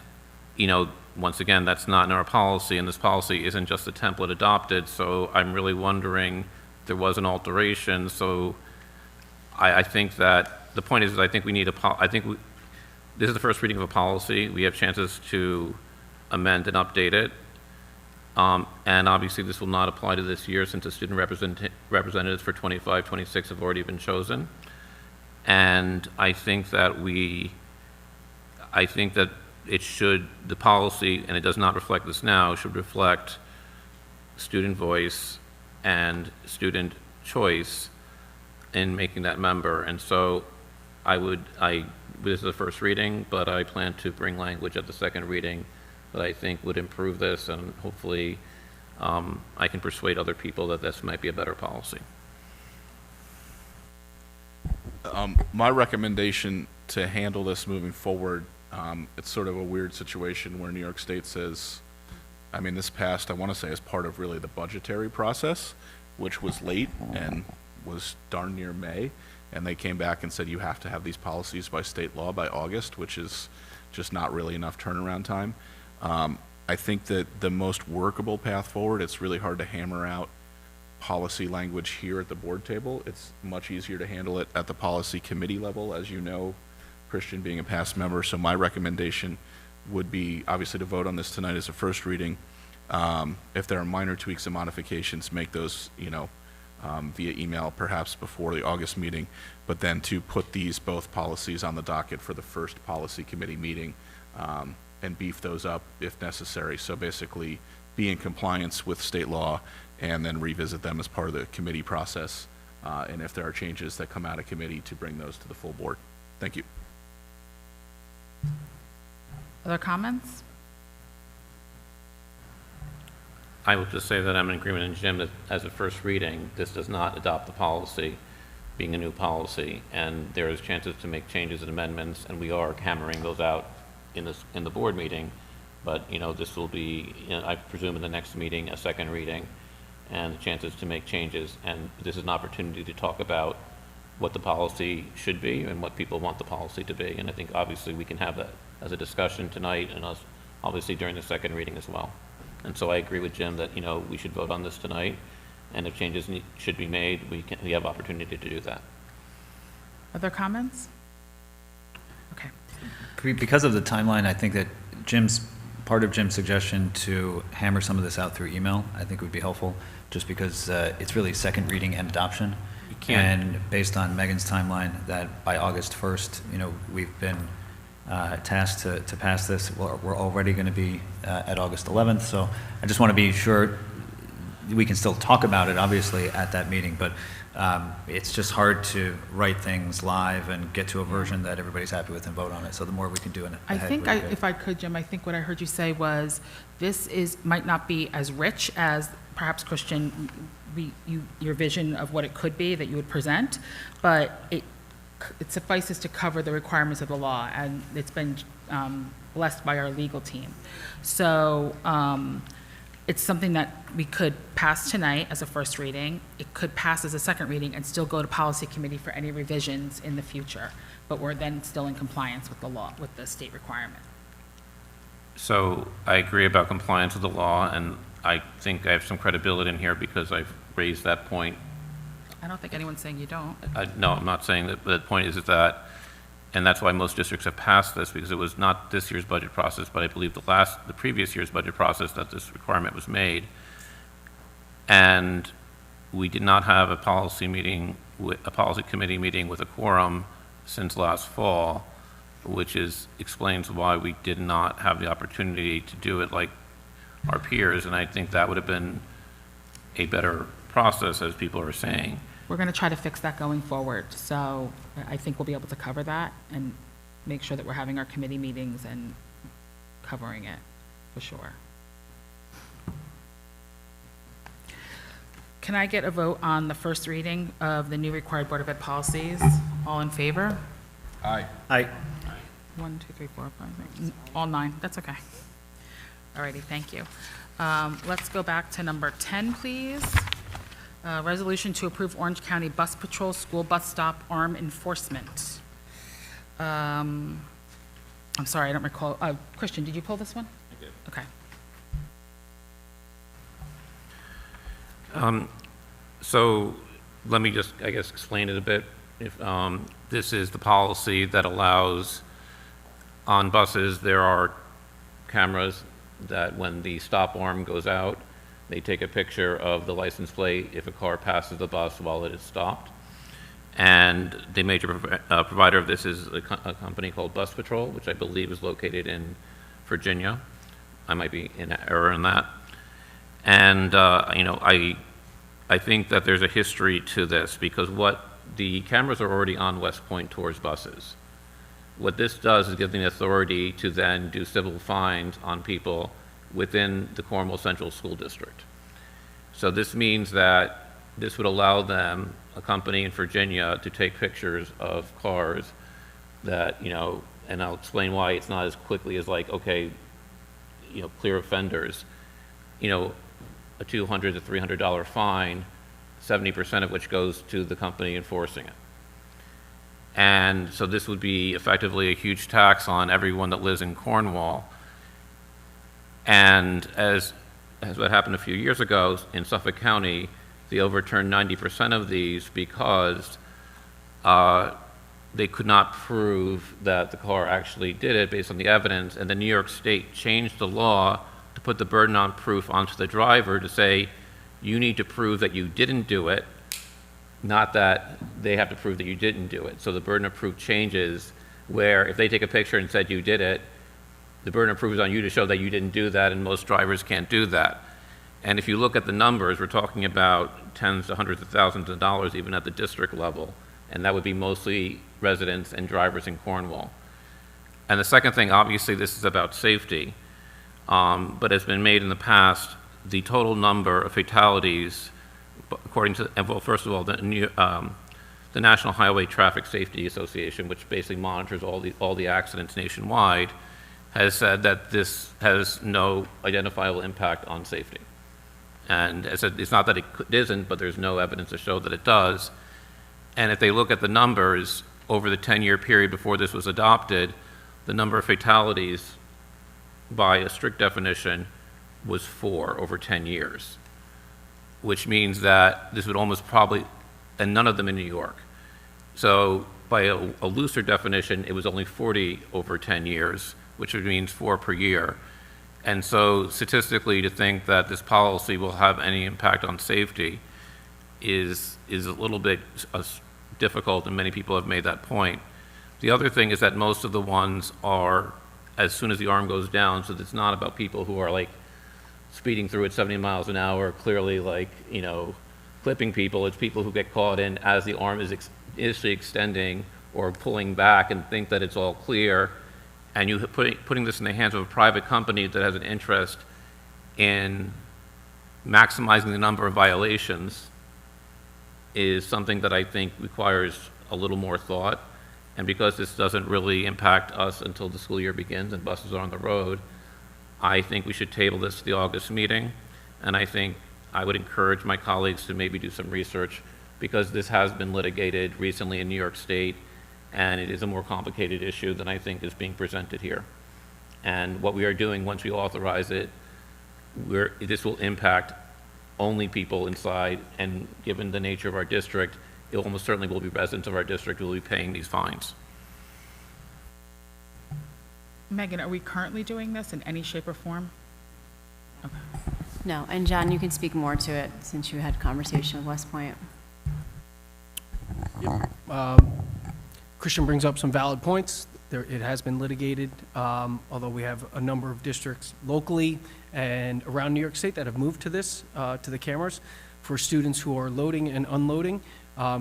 once again, that's not in our policy, and this policy isn't just a template adopted, so I'm really wondering if there was an alteration. So I think that the point is I think we need this is the first reading of a policy. We have chances to amend and update it. And obviously this will not apply to this year since the student representatives for 25, 26 have already been chosen. And I think that the policy, and it does not reflect this now, should reflect student voice and student choice in making that member. And so this is the first reading, but I plan to bring language at the second reading that I think would improve this, and hopefully I can persuade other people that this might be a better policy. My recommendation to handle this moving forward, it's sort of a weird situation where New York State says, this passed, I want to say, as part of really the budgetary process, which was late and was darn near May, and they came back and said you have to have these policies by state law by August, which is just not really enough turnaround time. I think that the most workable path forward, it's really hard to hammer out policy language here at the board table. It's much easier to handle it at the policy committee level, as you know, Christian being a past member. So my recommendation would be obviously to vote on this tonight as a first reading. If there are minor tweaks and modifications, make those via email perhaps before the August meeting, but then to put these both policies on the docket for the first policy committee meeting and beef those up if necessary. So basically be in compliance with state law and then revisit them as part of the committee process. And if there are changes that come out of committee, to bring those to the full board. Thank you. Other comments? I will just say that I'm in agreement with Jim that as a first reading, this does not adopt the policy, being a new policy, and there is chances to make changes and amendments, and we are hammering those out in the board meeting. But this will be, I presume, in the next meeting, a second reading, and the chances to make changes. And this is an opportunity to talk about what the policy should be and what people want the policy to be. And I think obviously we can have that as a discussion tonight, and us obviously during the second reading as well. And so I agree with Jim that we should vote on this tonight, and if changes should be made, we have opportunity to do that. Other comments? Okay. Because of the timeline, I think that part of Jim's suggestion to hammer some of this out through email, I think would be helpful, just because it's really second reading and adoption. And based on Megan's timeline, that by August 1st, we've been tasked to pass this. We're already going to be at August 11th, so I just want to be sure we can still talk about it, obviously, at that meeting, but It's just hard to write things live and get to a version that everybody's happy with and vote on it. So the more we can do in I ahead think, would be good. if I could, Jim, I think what I heard you say was, might not be as rich as perhaps, Christian, your vision of what it could be that you would present, but it suffices to cover the requirements of the law, and it's been blessed by our legal team. So it's something that we could pass tonight as a first reading. It could pass as a second reading and still go to policy committee for any revisions in the future, but we're then still in compliance with the law, with the state requirement. So I agree about compliance with the law, and I think I have some credibility in here because I've raised that point. I don't think anyone's saying you don't. No, I'm not saying that, but the point is that, and that's why most districts have passed this, because it was not this year's budget process, but I believe the previous year's budget process that this requirement was made. And we did not have a policy committee meeting with a quorum since last fall, which explains why we did not have the opportunity to do it like our peers, and I think that would have been a better process, as people are saying. We're going to try to fix that going forward, so I think we'll be able to cover that and make sure that we're having our committee meetings and covering it, for sure. Can I get a vote on the first reading of the new required Board of Ed policies? All in favor? Aye. Aye. 1, 2, 3, 4, 5, 6, all 9, that's okay. All righty, thank you. Let's go back to number 10, please. Resolution to approve Orange County Bus Patrol School Bus Stop Arm Enforcement. I'm sorry, I don't recall. Christian, did you pull this one? I did. Okay. So let me just, I guess, explain it a bit. If this is the policy that allows, on buses, there are cameras that when the stop arm goes out, they take a picture of the license plate if a car passes the bus while it is stopped. And the major provider of this is a company called Bus Patrol, which I believe is located in Virginia. I might be in error in that. And, I think that there's a history to this, because the cameras are already on West Point towards buses. What this does is give them the authority to then do civil fines on people within the Cornwall Central School District. So this means that this would allow them, a company in Virginia, to take pictures of cars that, and I'll explain why it's not as quickly as like, okay, clear offenders, a $200 to $300 fine, 70% of which goes to the company enforcing it. And so this would be effectively a huge tax on everyone that lives in Cornwall. And as what happened a few years ago in Suffolk County, they overturned 90% of these because they could not prove that the car actually did it based on the evidence, and the New York State changed the law to put the burden on proof onto the driver to say, you need to prove that you didn't do it, not that they have to prove that you didn't do it. So the burden of proof changes, where if they take a picture and said you did it, the burden of proof is on you to show that you didn't do that, and most drivers can't do that. And if you look at the numbers, we're talking about tens to hundreds of thousands of dollars even at the district level, and that would be mostly residents and drivers in Cornwall. And the second thing, obviously this is about safety, but has been made in the past, the total number of fatalities, according to, well, first of all, the National Highway Traffic Safety Association, which basically monitors all the accidents nationwide, has said that this has no identifiable impact on safety. And as it's not that it isn't, but there's no evidence to show that it does. And if they look at the numbers over the 10-year period before this was adopted, the number of fatalities by a strict definition was 4 over 10 years, which means that this would almost probably, and none of them in New York. So by a looser definition, it was only 40 over 10 years, which means 4 per year. And so statistically, to think that this policy will have any impact on safety is a little bit difficult, and many people have made that point. The other thing is that most of the ones are as soon as the arm goes down, so it's not about people who are like speeding through at 70 miles an hour, clearly like, clipping people, it's people who get caught in as the arm is initially extending or pulling back and think that it's all clear, and you putting this in the hands of a private company that has an interest in maximizing the number of violations is something that I think requires a little more thought. And because this doesn't really impact us until the school year begins and buses are on the road, I think we should table this to the August meeting. And I think I would encourage my colleagues to maybe do some research, because this has been litigated recently in New York State, and it is a more complicated issue than I think is being presented here. And what we are doing once we authorize it, this will impact only people inside, and given the nature of our district, it almost certainly will be residents of our district who will be paying these fines. Megan, are we currently doing this in any shape or form? Okay. No, and John, you can speak more to it since you had conversation with West Point. Christian brings up some valid points. It has been litigated, although we have a number of districts locally and around New York State that have moved to this, to the cameras, for students who are loading and unloading.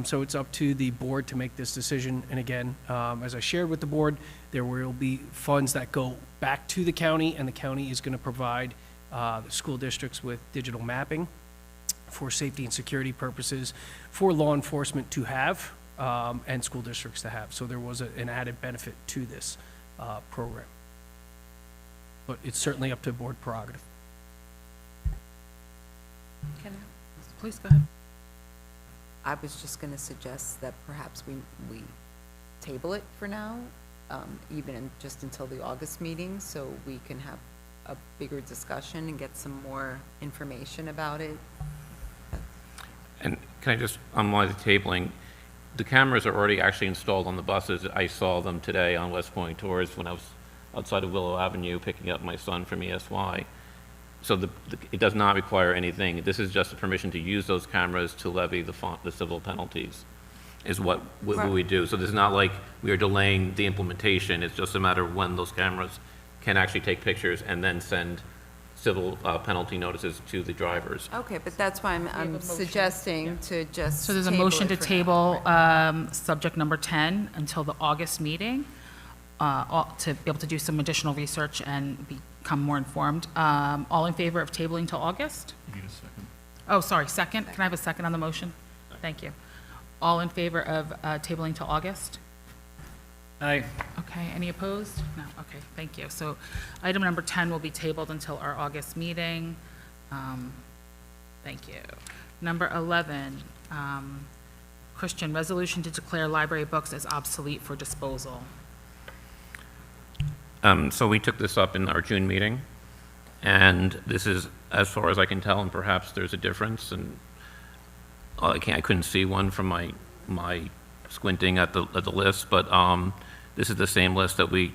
So it's up to the board to make this decision. And again, as I shared with the board, there will be funds that go back to the county, and the county is going to provide the school districts with digital mapping for safety and security purposes for law enforcement to have, and school districts to have. So there was an added benefit to this program. But it's certainly up to board prerogative. Please go ahead. I was just going to suggest that perhaps we table it for now, just until the August meeting, so we can have a bigger discussion and get some more information about it. And can I just, on why the tabling, the cameras are already actually installed on the buses. I saw them today on West Point Tours when I was outside of Willow Avenue picking up my son from ESY. So it does not require anything. This is just a permission to use those cameras to levy the civil penalties, is what we do. So this is not like we are delaying the implementation. It's just a matter of when those cameras can actually take pictures and then send civil penalty notices to the drivers. Okay, but that's why I'm suggesting to just So there's a table motion it to for now. table subject number 10 until the August meeting, to be able to do some additional research and become more informed. All in favor of tabling till August? You need a second. Oh, sorry, second? Can I have a second on the motion? Thank you. All in favor of tabling till August? Aye. Okay, any opposed? No, okay, thank you. So item number 10 will be tabled until our August meeting. Thank you. Number 11, Christian, resolution to declare library books as obsolete for disposal. So we took this up in our June meeting, and this is, as far as I can tell, and perhaps there's a difference, and I couldn't see one from my squinting at the list, but this is the same list that we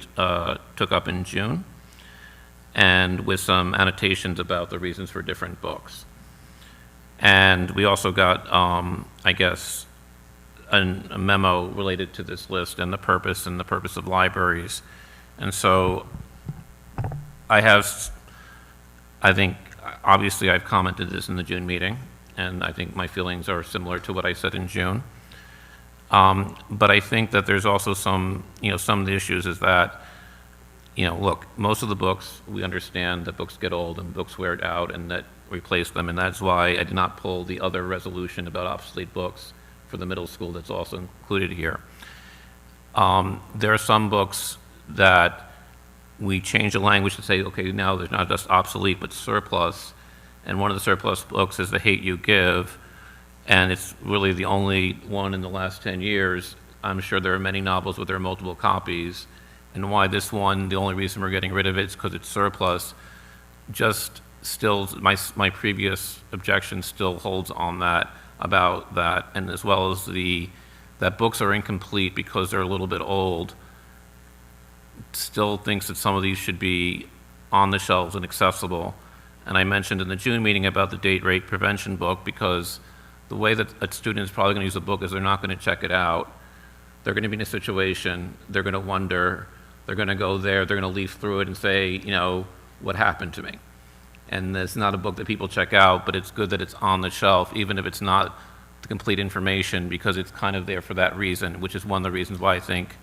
took up in June, and with some annotations about the reasons for different books. And we also got, I guess, a memo related to this list and the purpose of libraries. And so I think, obviously I've commented this in the June meeting, and I think my feelings are similar to what I said in June. But I think that there's also some of the issues is that, look, most of the books, we understand that books get old and books wear out and that replace them, and that's why I did not pull the other resolution about obsolete books for the middle school that's also included here. There are some books that we change the language to say, okay, now there's not just obsolete, but surplus. And one of the surplus books is The Hate You Give, and it's really the only one in the last 10 years. I'm sure there are many novels where there are multiple copies, and why this one, the only reason we're getting rid of it is because it's surplus. Just still, my previous objection still holds on that, about that, and as well as that books are incomplete because they're a little bit old. Still thinks that some of these should be on the shelves and accessible. And I mentioned in the June meeting about the date rape prevention book, because the way that a student is probably going to use a book is they're not going to check it out. They're going to be in a situation, they're going to wonder, they're going to go there, they're going to leaf through it and say, what happened to me? and it's not a book that people check out, but it's good that it's on the shelf, even if it's not the complete information, because it's kind of there for that reason, which is one of the reasons why I think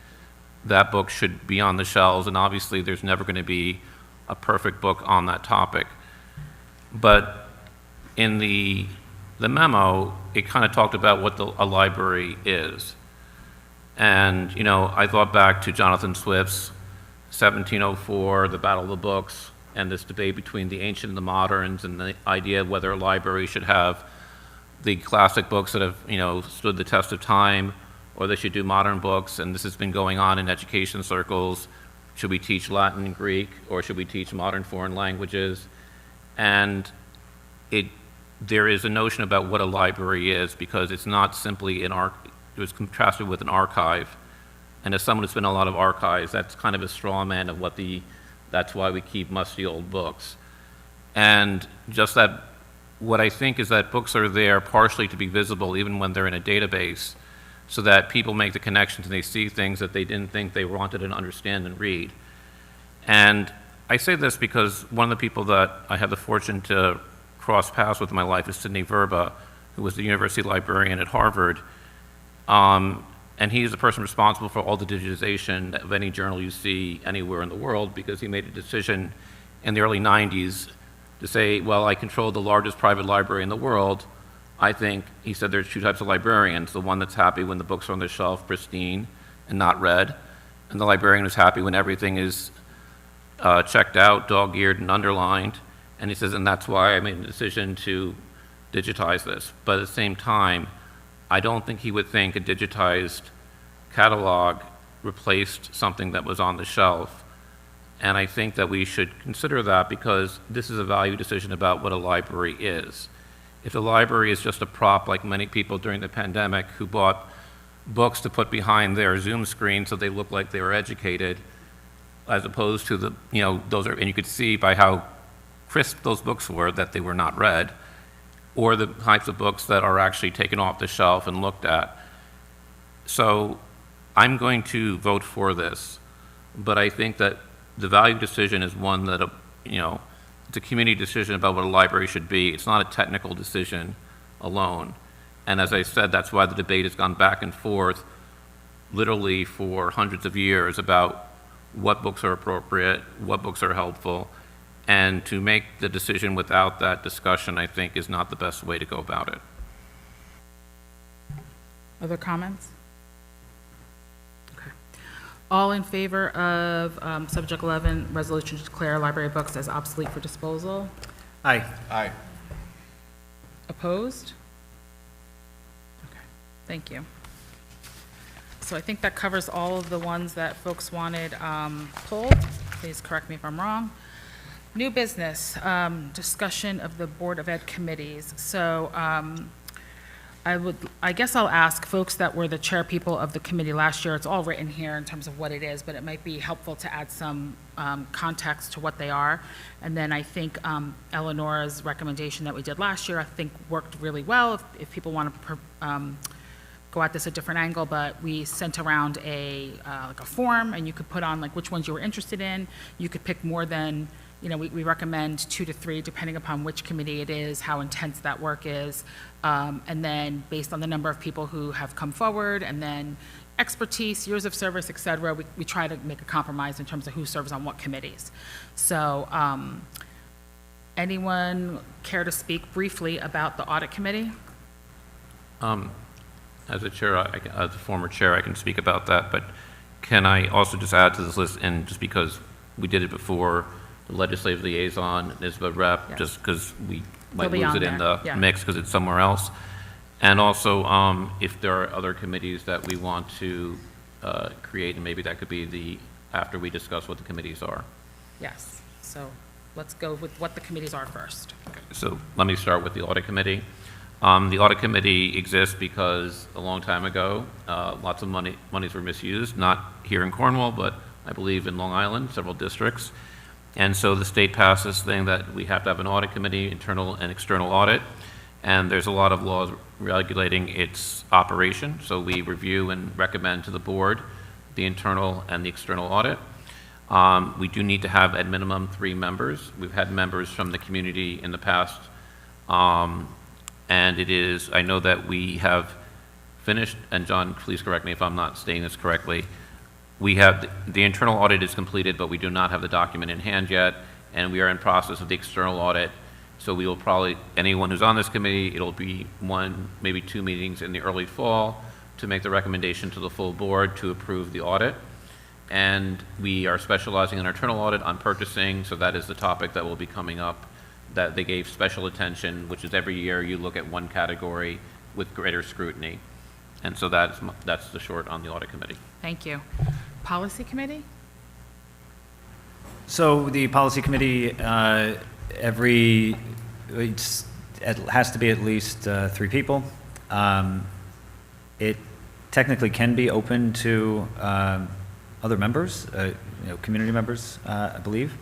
that book should be on the shelves, and obviously there's never going to be a perfect book on that topic. But in the memo, it kind of talked about what a library is. And, you know, I thought back to Jonathan Swift's 1704, The Battle of the Books, and this debate between the ancient and the moderns, and the idea of whether a library should have the classic books that have, you know, stood the test of time, or they should do modern books. And this has been going on in education circles. Should we teach Latin and Greek, or should we teach modern foreign languages? And there is a notion about what a library is, because it's not simply it was contrasted with an archive. And as someone who's been in a lot of archives, that's kind of a straw man of that's why we keep musty old books. And just that, what I think is that books are there partially to be visible even when they're in a database, so that people make the connections and they see things that they didn't think they wanted to understand and read. And I say this because one of the people that I had the fortune to cross paths with in my life is Sidney Verba, who was the university librarian at Harvard. And he is the person responsible for all the digitization of any journal you see anywhere in the world, because he made a decision in the early 90s to say, well, I control the largest private library in the world. I think, he said, there's two types of librarians: the one that's happy when the books are on the shelf pristine and not read, and the librarian who's happy when everything is checked out, dog-eared, and underlined. And he says, and that's why I made the decision to digitize this. But at the same time, I don't think he would think a digitized catalog replaced something that was on the shelf. And I think that we should consider that, because this is a value decision about what a library is. If the library is just a prop, like many people during the pandemic who bought books to put behind their Zoom screen so they looked like they were educated, as opposed to and you could see by how crisp those books were that they were not read, or the types of books that are actually taken off the shelf and looked at. So I'm going to vote for this, but I think that the value decision is one that, it's a community decision about what a library should be. It's not a technical decision alone. And as I said, that's why the debate has gone back and forth literally for hundreds of years about what books are appropriate, what books are helpful. And to make the decision without that discussion, I think, is not the best way to go about it. Other comments? Okay. All in favor of subject 11, resolution to declare library books as obsolete for disposal? Aye. Aye. Opposed? Okay, thank you. So I think that covers all of the ones that folks wanted pulled. Please correct me if I'm wrong. New business, discussion of the Board of Ed committees. So I guess I'll ask folks that were the chair people of the committee last year. It's all written here in terms of what it is, but it might be helpful to add some context to what they are. And then I think Eleonora's recommendation that we did last year, I think worked really well if people want to go at this a different angle, but we sent around like a form, and you could put on like which ones you were interested in. You could pick more than, we recommend 2 to 3, depending upon which committee it is, how intense that work is. And then based on the number of people who have come forward, and then expertise, years of service, et cetera, we try to make a compromise in terms of who serves on what committees. So anyone care to speak briefly about the audit committee? As a chair, as a former chair, I can speak about that, but can I also just add to this list, and just because we did it before, the legislative liaison is a rep, Yes. just because we might They'll be lose on it in there, the yeah. mix because it's somewhere else. And also, if there are other committees that we want to create, and maybe that could be after we discuss what the committees are. Yes, so let's go with what the committees are first. So let me start with the audit committee. The audit committee exists because a long time ago, lots of monies were misused, not here in Cornwall, but I believe in Long Island, several districts. And so the state passed this thing that we have to have an audit committee, internal and external audit. And there's a lot of laws regulating its operation. So we review and recommend to the board the internal and the external audit. We do need to have at minimum 3 members. We've had members from the community in the past. And it is, I know that we have finished, and John, please correct me if I'm not stating this correctly. We have, the internal audit is completed, but we do not have the document in hand yet, and we are in process of the external audit. So we will probably, anyone who's on this committee, it'll be 1, maybe 2 meetings in the early fall to make the recommendation to the full board to approve the audit. And we are specializing in our internal audit on purchasing, so that is the topic that will be coming up, that they gave special attention, which is every year you look at one category with greater scrutiny. And so that's the short on the audit committee. Thank you. Policy committee? So the policy committee, it has to be at least 3 people. It technically can be open to other members, community members, I believe.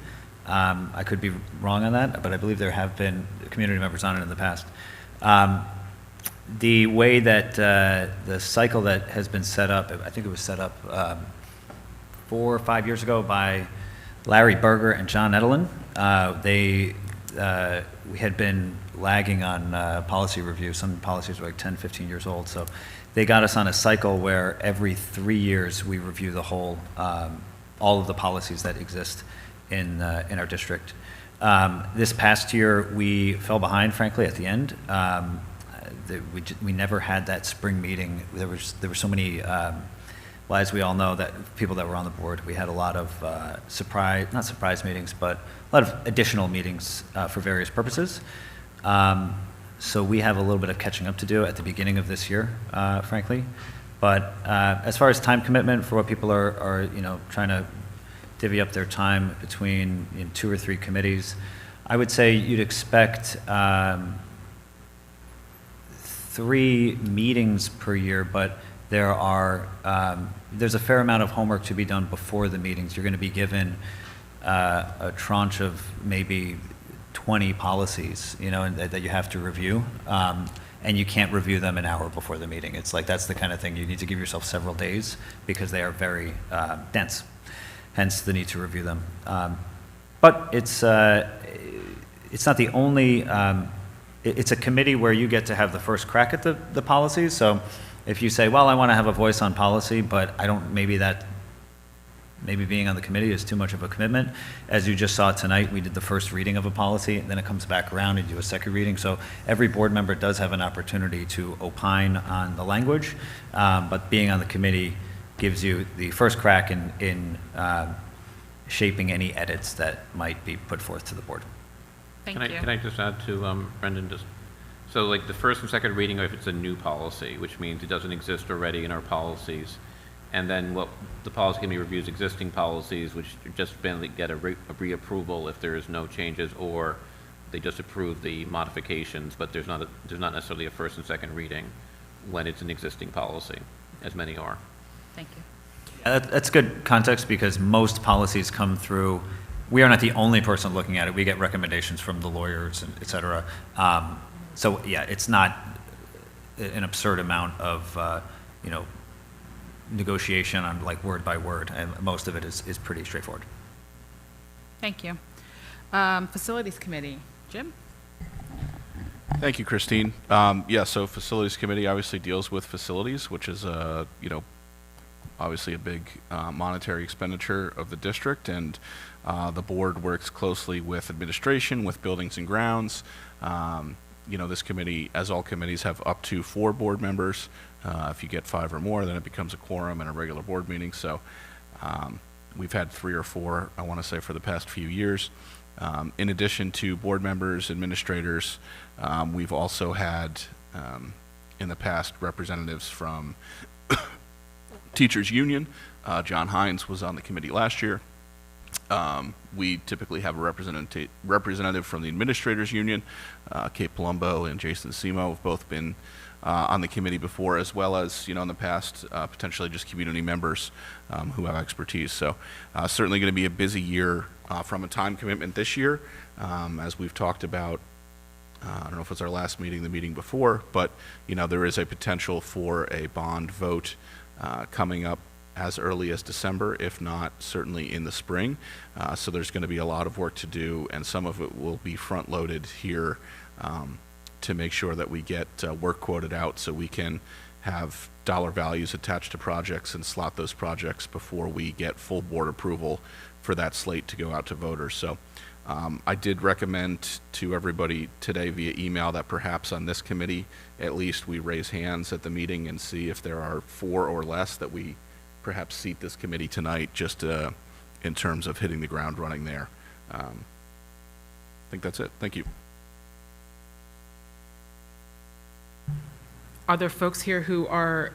I could be wrong on that, but I believe there have been community members on it in the past. The way that the cycle that has been set up, I think it was set up 4 or 5 years ago by Larry Berger and John Edelin. We had been lagging on policy review. Some policies were like 10, 15 years old. So they got us on a cycle where every 3 years we review the whole, all of the policies that exist in our district. This past year, we fell behind, frankly, at the end. We never had that spring meeting. There were so many, well, as we all know, that people that were on the board, we had a lot of not surprise meetings, but a lot of additional meetings for various purposes. So we have a little bit of catching up to do at the beginning of this year, frankly. But as far as time commitment for what people are trying to divvy up their time between 2 or 3 committees, I would say you'd expect 3 meetings per year, but there's a fair amount of homework to be done before the meetings. You're going to be given a tranche of maybe 20 policies, and that you have to review, and you can't review them an hour before the meeting. It's like that's the kind of thing you need to give yourself several days because they are very dense, hence the need to review them. But it's not the only. It's a committee where you get to have the first crack at the policies. So if you say, well, I want to have a voice on policy, but I don't, maybe being on the committee is too much of a commitment. As you just saw tonight, we did the first reading of a policy, and then it comes back around and do a second reading. So every board member does have an opportunity to opine on the language, but being on the committee gives you the first crack in shaping any edits that might be put forth to the board. Thank you. Can I just add to Brendan, so like the first and second reading, if it's a new policy, which means it doesn't exist already in our policies, and then what the policy committee reviews existing policies, which just get a reapproval if there is no changes, or they just approve the modifications, but there's not necessarily a first and second reading when it's an existing policy, as many are. Thank you. That's good context because most policies come through. We are not the only person looking at it. We get recommendations from the lawyers, and et cetera. So yeah, it's not an absurd amount of negotiation on like word by word, and most of it is pretty straightforward. Thank you. Facilities committee, Jim? Thank you, Christine. So Facilities Committee obviously deals with facilities, which is obviously a big monetary expenditure of the district, and the board works closely with administration, with buildings and grounds. This committee, as all committees, have up to 4 board members. If you get 5 or more, then it becomes a quorum in a regular board meeting. So we've had 3 or 4, I want to say, for the past few years. In addition to board members, administrators, we've also had in the past representatives from Teachers Union. John Hines was on the committee last year. We typically have a representative from the Administrators Union. Kate Palumbo and Jason Simo have both been on the committee before, as well as, in the past, potentially just community members who have expertise. So certainly going to be a busy year from a time commitment this year. As we've talked about, I don't know if it's our last meeting, the meeting before, but there is a potential for a bond vote coming up as early as December, if not certainly in the spring. So there's going to be a lot of work to do, and some of it will be front-loaded here to make sure that we get work quoted out so we can have dollar values attached to projects and slot those projects before we get full board approval for that slate to go out to voters. So I did recommend to everybody today via email that perhaps on this committee, at least we raise hands at the meeting and see if there are 4 or less, that we perhaps seat this committee tonight, just in terms of hitting the ground running there. I think that's it. Thank you. Are there folks here who are,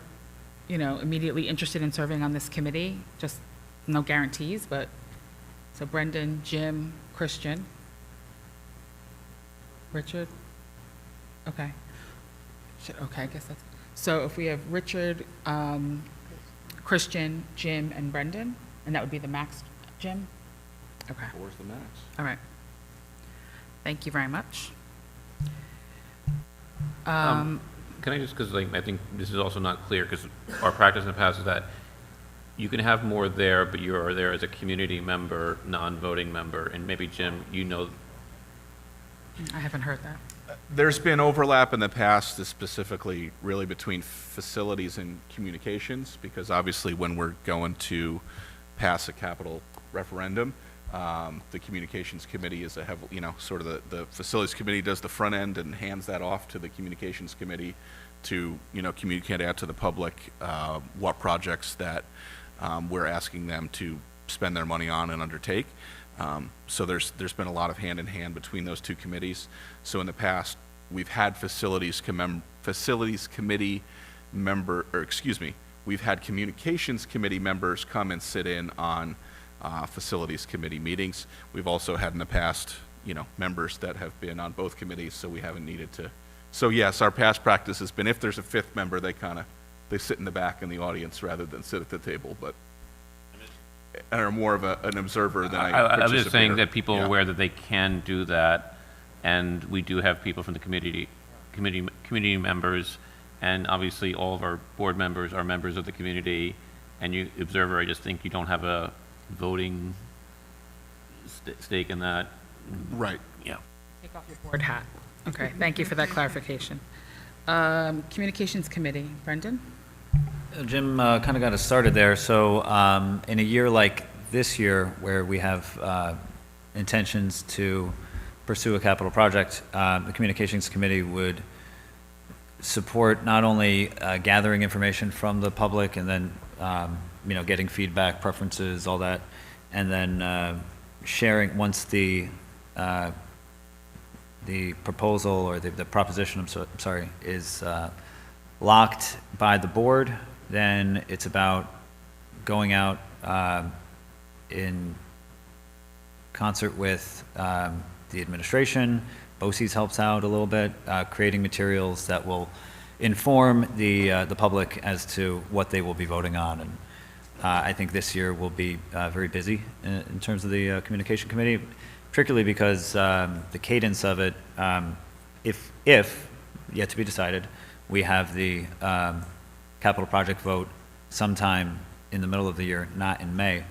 immediately interested in serving on this committee? Just no guarantees, but, so Brendan, Jim, Christian, Richard? Okay. Okay, I guess that's, so if we have Richard, Christian, Jim, and Brendan, and that would be the max, Jim? Okay, 4 is the max. all right. Thank you very much. Can I just, because I think this is also not clear, because our practice in the past is that you can have more there, but you are there as a community member, non-voting member, and maybe, Jim, I haven't heard that. There's been overlap in the past, specifically really between facilities and communications, because obviously when we're going to pass a capital referendum, the communications committee is sort of the facilities committee does the front end and hands that off to the communications committee to, communicate out to the public what projects that we're asking them to spend their money on and undertake. So there's been a lot of hand in hand between those two committees. So in the past, we've had we've had communications committee members come and sit in on facilities committee meetings. We've also had in the past, members that have been on both committees, so we haven't needed to. So yes, our past practice has been if there's a 5th member, they sit in the back in the audience rather than sit at the table, but are more of an observer than I was just saying participator. that people are Yeah. aware that they can do that, and we do have people from the community members, and obviously all of our board members are members of the community, and you, observer, I just think you don't have a voting stake in that. Right. Yeah. Take off your board hat. Okay, thank you for that clarification. Communications Committee, Brendan? Jim kind of got us started there. So in a year like this year, where we have intentions to pursue a capital project, the Communications Committee would support not only gathering information from the public and then, getting feedback, preferences, all that, and then sharing once the proposal or the proposition, is locked by the board. Then it's about going out in concert with the administration. BOCES helps out a little bit, creating materials that will inform the public as to what they will be voting on. And I think this year will be very busy in terms of the communication committee, particularly because the cadence of it, if yet to be decided, we have the capital project vote sometime in the middle of the year, not in May.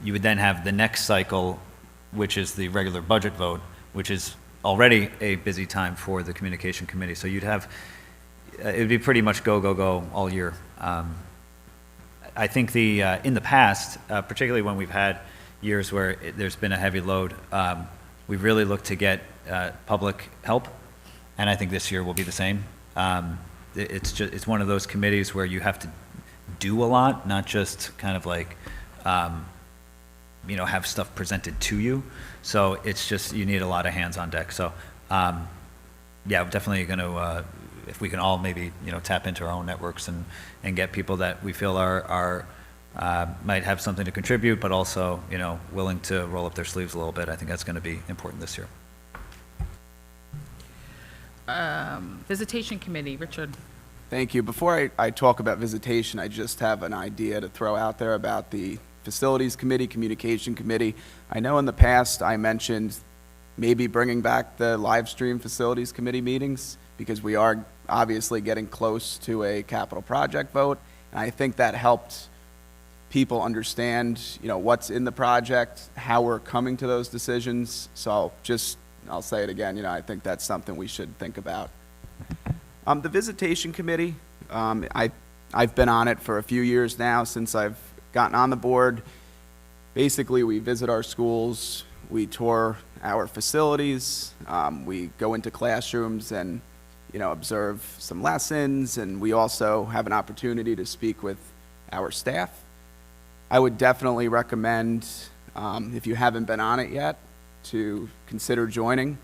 You would then have the next cycle, which is the regular budget vote, which is already a busy time for the communication committee. So you'd have, it would be pretty much go, go, go all year. I think in the past, particularly when we've had years where there's been a heavy load, we've really looked to get public help, and I think this year will be the same. It's one of those committees where you have to do a lot, not just kind of like, have stuff presented to you. So it's just, you need a lot of hands on deck. So, yeah, we're definitely going to, if we can all maybe, tap into our own networks and get people that we feel are might have something to contribute, but also, willing to roll up their sleeves a little bit. I think that's going to be important this year. Visitation Committee, Richard. Thank you. Before I talk about visitation, I just have an idea to throw out there about the Facilities Committee, Communication Committee. I know in the past I mentioned maybe bringing back the live stream Facilities Committee meetings because we are obviously getting close to a capital project vote. And I think that helped people understand, what's in the project, how we're coming to those decisions. So I'll say it again, I think that's something we should think about. The visitation committee, I've been on it for a few years now since I've gotten on the board. Basically, we visit our schools, we tour our facilities, we go into classrooms and, observe some lessons, and we also have an opportunity to speak with our staff. I would definitely recommend, if you haven't been on it yet, to consider joining.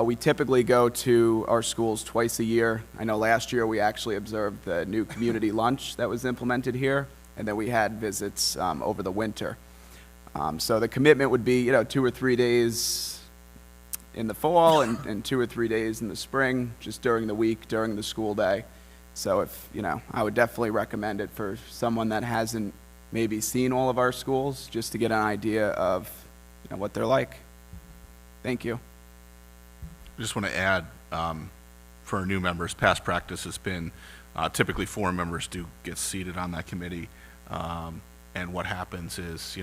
We typically go to our schools twice a year. I know last year we actually observed the new community lunch that was implemented here, and then we had visits over the winter. So the commitment would be, 2 or 3 days in the fall and 2 or 3 days in the spring, just during the week, during the school day. So I would definitely recommend it for someone that hasn't maybe seen all of our schools, just to get an idea of, what they're like. Thank you. I just want to add, for our new members, past practice has been typically 4 members do get seated on that committee. And what happens is,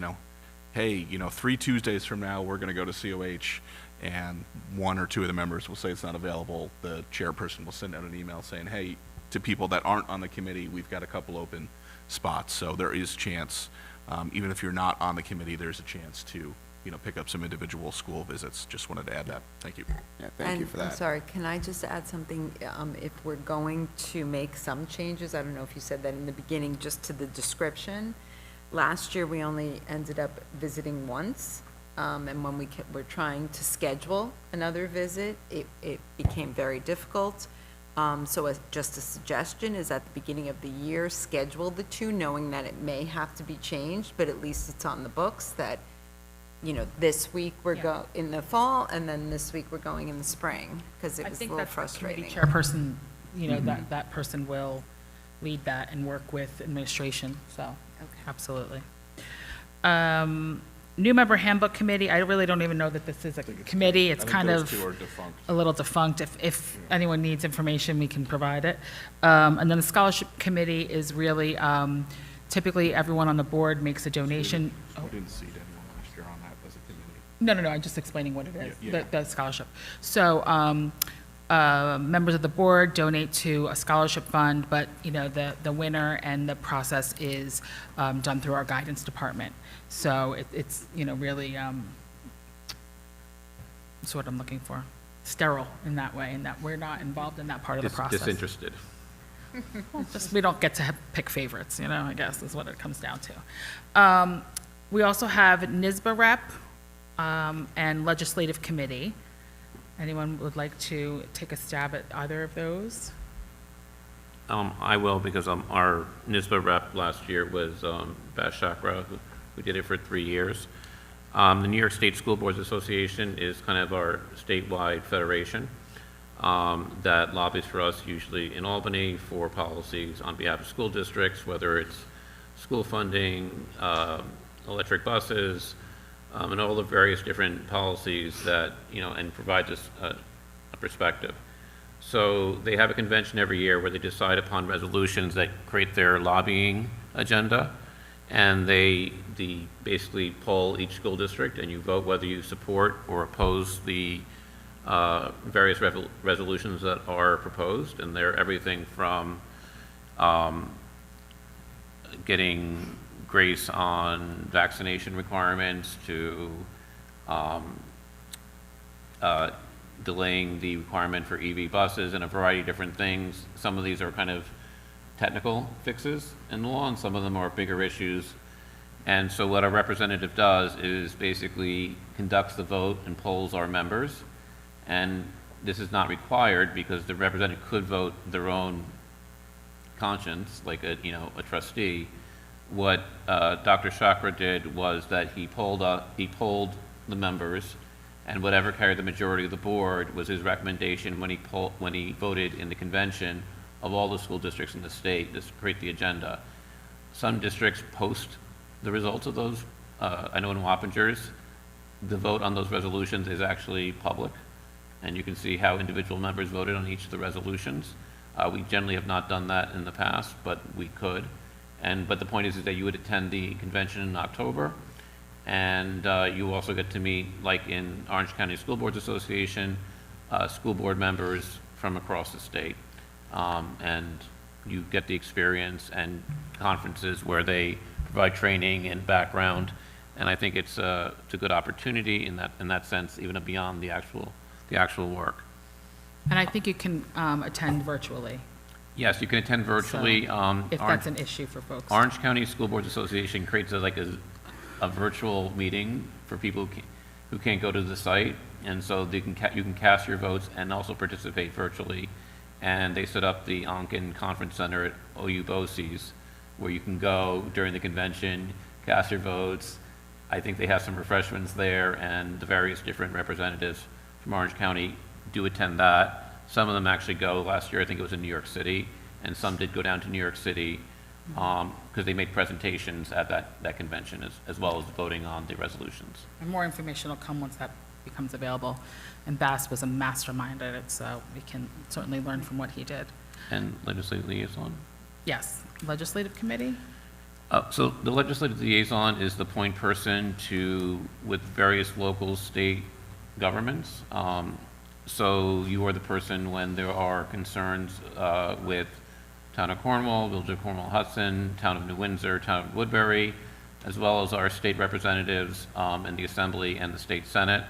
hey, 3 Tuesdays from now, we're going to go to COH, and 1 or 2 of the members will say it's not available. The chairperson will send out an email saying, hey, to people that aren't on the committee, we've got a couple open spots. So there is chance, even if you're not on the committee, there's a chance to, pick up some individual school visits. Just wanted to add that. Thank you. Yeah, thank you for that. I'm sorry, can I just add something? If we're going to make some changes, I don't know if you said that in the beginning, just to the description. Last year, we only ended up visiting once, and when we were trying to schedule another visit, it became very difficult. So just a suggestion is at the beginning of the year, schedule the 2, knowing that it may have to be changed, but at least it's on the books that, this week we're in the fall, and then this week we're going in the spring, because it was a little frustrating. I think that's the committee chairperson, that person will lead that and work with administration, so, absolutely. New member handbook committee, I really don't even know that this is a committee. It's kind of a little defunct. If anyone needs information, we can provide it. And then the scholarship committee is really, typically everyone on the board makes a donation. We didn't seat anyone last year on that as a committee. No, I'm just explaining what it is, Yeah. the scholarship. So, members of the board donate to a scholarship fund, but, the winner and the process is done through our guidance department. So it's, really, that's what I'm looking for, sterile in that way, and that we're not involved in that part of the process. Disinterested. Just, we don't get to pick favorites, I guess is what it comes down to. We also have NISBA rep and legislative committee. Anyone would like to take a stab at either of those? I will, because our NISBA rep last year was Beth Chakra, who did it for 3 years. The New York State School Boards Association is kind of our statewide federation that lobbies for us, usually in Albany, for policies on behalf of school districts, whether it's school funding, electric buses, and all the various different policies that, and provides us a perspective. So they have a convention every year where they decide upon resolutions that create their lobbying agenda, and they basically poll each school district, and you vote whether you support or oppose the various resolutions that are proposed, and they're everything from getting grace on vaccination requirements to delaying the requirement for EV buses and a variety of different things. Some of these are kind of technical fixes in the law, and some of them are bigger issues. And so what our representative does is basically conducts the vote and polls our members. And this is not required because the representative could vote their own conscience, like a trustee. What Dr. Chakra did was that he polled the members, and whatever carried the majority of the board was his recommendation when he voted in the convention of all the school districts in the state to create the agenda. Some districts post the results of those. I know in Wappingers, the vote on those resolutions is actually public, and you can see how individual members voted on each of the resolutions. We generally have not done that in the past, but we could. But the point is that you would attend the convention in October, and you also get to meet, like in Orange County School Boards Association, school board members from across the state. And you get the experience and conferences where they provide training and background. And I think it's a good opportunity in that sense, even beyond the actual work. And I think you can attend virtually, Yes, you can attend virtually. if that's an issue for folks. Orange County School Boards Association creates a virtual meeting for people who can't go to the site, and so you can cast your votes and also participate virtually. And they set up the Onken Conference Center at OU BOCES, where you can go during the convention, cast your votes. I think they have some refreshments there, and the various different representatives from Orange County do attend that. Some of them actually go. Last year, I think it was in New York City, and some did go down to New York City because they made presentations at that convention, as well as voting on the resolutions. And more information will come once that becomes available. And Bass was a mastermind at it, so we can certainly learn from what he did. And legislative liaison? Yes, legislative committee? So the legislative liaison is the point person with various local, state governments. So you are the person when there are concerns with Town of Cornwall, Village of Cornwall Hudson, Town of New Windsor, Town of Woodbury, as well as our state representatives in the Assembly and the State Senate.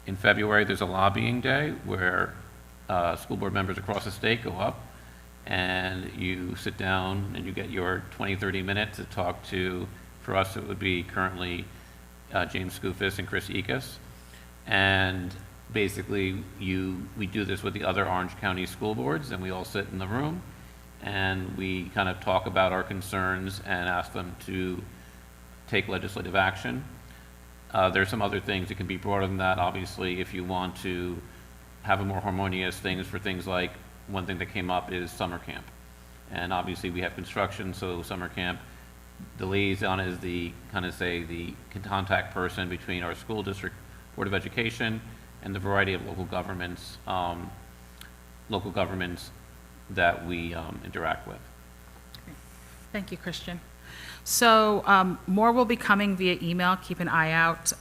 In February, there's a lobbying day where school board members across the state go up and you sit down and you get your 20, 30 minutes to talk to, for us, it would be currently James Skoufis and Chris Ekus. And basically, we do this with the other Orange County school boards, and we all sit in the room and we kind of talk about our concerns and ask them to take legislative action. There's some other things that can be broader than that. Obviously, if you want to have a more harmonious things for things like, one thing that came up is summer camp. And obviously, we have construction, so summer camp, the liaison is the contact person between our school district Board of Education and the variety of local governments that we interact with. Thank you, Christian. So more will be coming via email. Keep an eye out.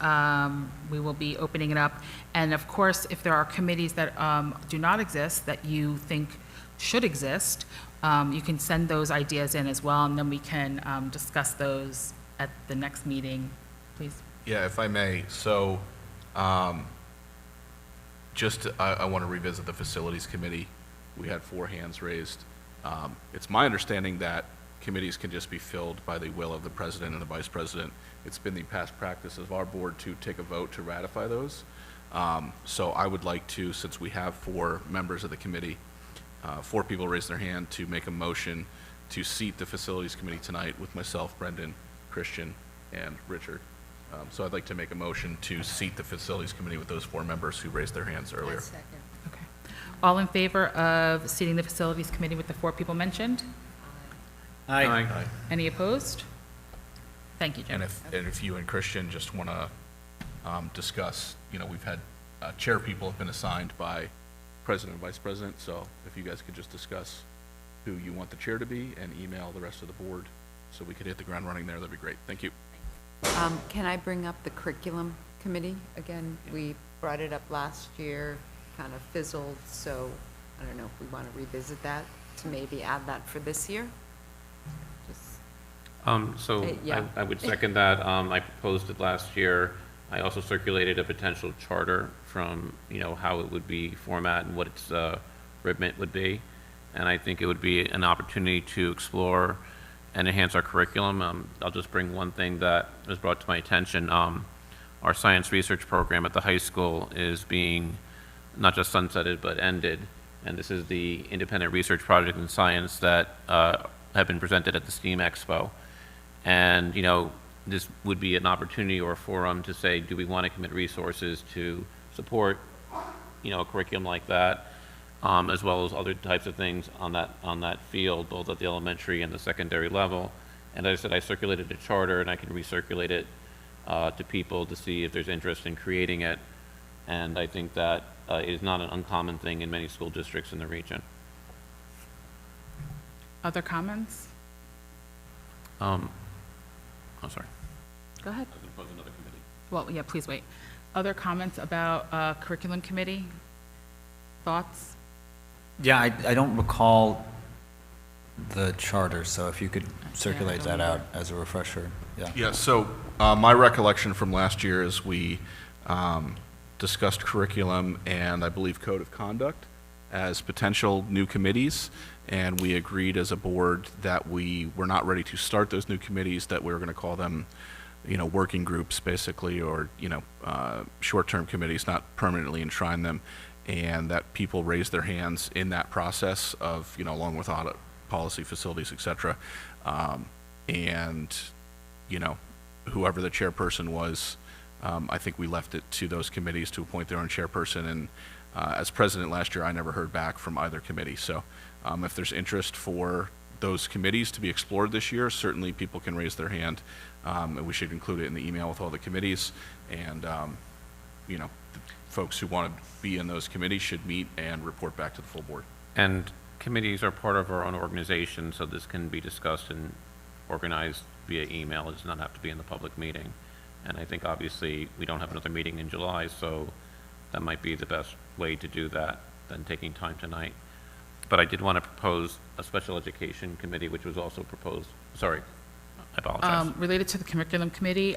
We will be opening it up. And of course, if there are committees that do not exist that you think should exist, you can send those ideas in as well, and then we can discuss those at the next meeting. Please. Yeah, if I may. So I want to revisit the Facilities Committee. We had 4 hands raised. It's my understanding that committees can just be filled by the will of the president and the vice president. It's been the past practice of our board to take a vote to ratify those. So I would like to, since we have 4 members of the committee, 4 people raised their hand, to make a motion to seat the Facilities Committee tonight with myself, Brendan, Christian, and Richard. So I'd like to make a motion to seat the Facilities Committee with those 4 members who raised their hands earlier. Okay. All in favor of seating the Facilities Committee with the 4 people mentioned? Aye. Aye. Any opposed? Thank you, Jim. And if you and Christian just want to discuss, we've had chair people have been assigned by president and vice president, so if you guys could just discuss who you want the chair to be and email the rest of the board so we could hit the ground running there, that'd be great. Thank you. Can I bring up the curriculum committee again? We brought it up last year, kind of fizzled, so I don't know if we want to revisit that, to maybe add that for this year? Yeah. I would second that. I proposed it last year. I also circulated a potential charter from, how it would be format and what its remit would be. And I think it would be an opportunity to explore and enhance our curriculum. I'll just bring one thing that was brought to my attention. Our science research program at the high school is being not just sunsetted, but ended. And this is the independent research project in science that have been presented at the STEAM Expo. And, this would be an opportunity or a forum to say, do we want to commit resources to support, a curriculum like that, as well as other types of things on that field, both at the elementary and the secondary level. And as I said, I circulated a charter, and I can recirculate it to people to see if there's interest in creating it. And I think that is not an uncommon thing in many school districts in the region. Other comments? Oh, sorry. Go ahead. I was going to propose another committee. Well, yeah, please wait. Other comments about curriculum committee? Thoughts? Yeah, I don't recall the charter, so if you could circulate don't that out as a refresher, yeah. Yeah, so my recollection from last year is we discussed curriculum and I believe code of conduct as potential new committees, and we agreed as a board that we were not ready to start those new committees, that we were going to call them, working groups, basically, or, short-term committees, not permanently enshrine them, and that people raised their hands in that process of, along with audit, policy, facilities, et cetera. And, whoever the chairperson was, I think we left it to those committees to appoint their own chairperson, and as president last year, I never heard back from either committee. So if there's interest for those committees to be explored this year, certainly people can raise their hand, and we should include it in the email with all the committees. And, the folks who want to be in those committees should meet and report back to the full board. And committees are part of our own organization, so this can be discussed and organized via email. It does not have to be in the public meeting. And I think obviously we don't have another meeting in July, so that might be the best way to do that than taking time tonight. But I did want to propose a special education committee, which was also proposed. Sorry, I apologize. Related to the curriculum committee,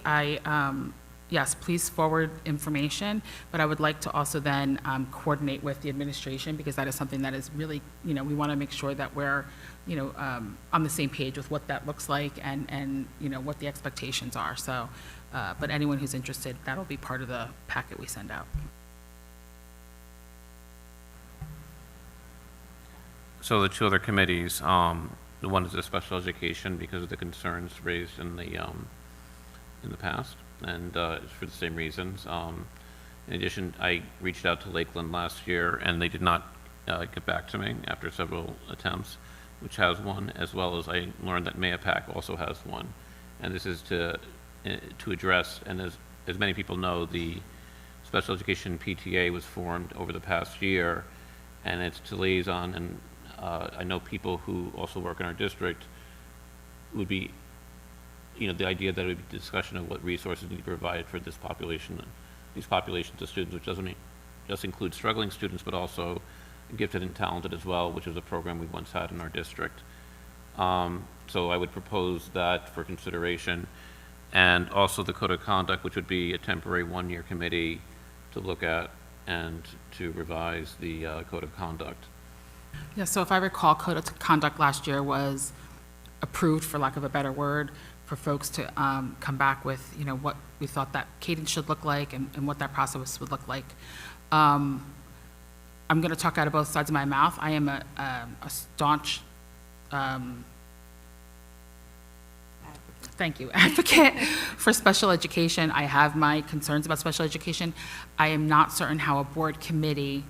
yes, please forward information, but I would like to also then coordinate with the administration, because that is something that is really, we want to make sure that we're, on the same page with what that looks like and what the expectations are. So, but anyone who's interested, that'll be part of the packet we send out. So the two other committees, the one is the special education because of the concerns raised in the past, and it's for the same reasons. In addition, I reached out to Lakeland last year, and they did not get back to me after several attempts, which has one, as well as I learned that Mayapack also has one. And this is to address, and as many people know, the special education PTA was formed over the past year, and it's to liaison, and I know people who also work in our district would be, the idea that it would be discussion of what resources need to be provided for this population, these populations of students, which doesn't just include struggling students, but also gifted and talented as well, which is a program we once had in our district. So I would propose that for consideration, and also the code of conduct, which would be a temporary one-year committee to look at and to revise the code of conduct. Yeah, so if I recall, code of conduct last year was approved, for lack of a better word, for folks to come back with, what we thought that cadence should look like and what that process would look like. I'm going to talk out of both sides of my mouth. I am a staunch, thank you, advocate for special education. I have my concerns about special education. I am not certain how a board committee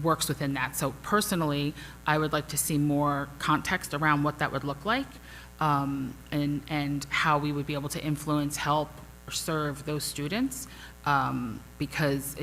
works within that. So personally, I would like to see more context around what that would look like, and how we would be able to influence, help, or serve those students, because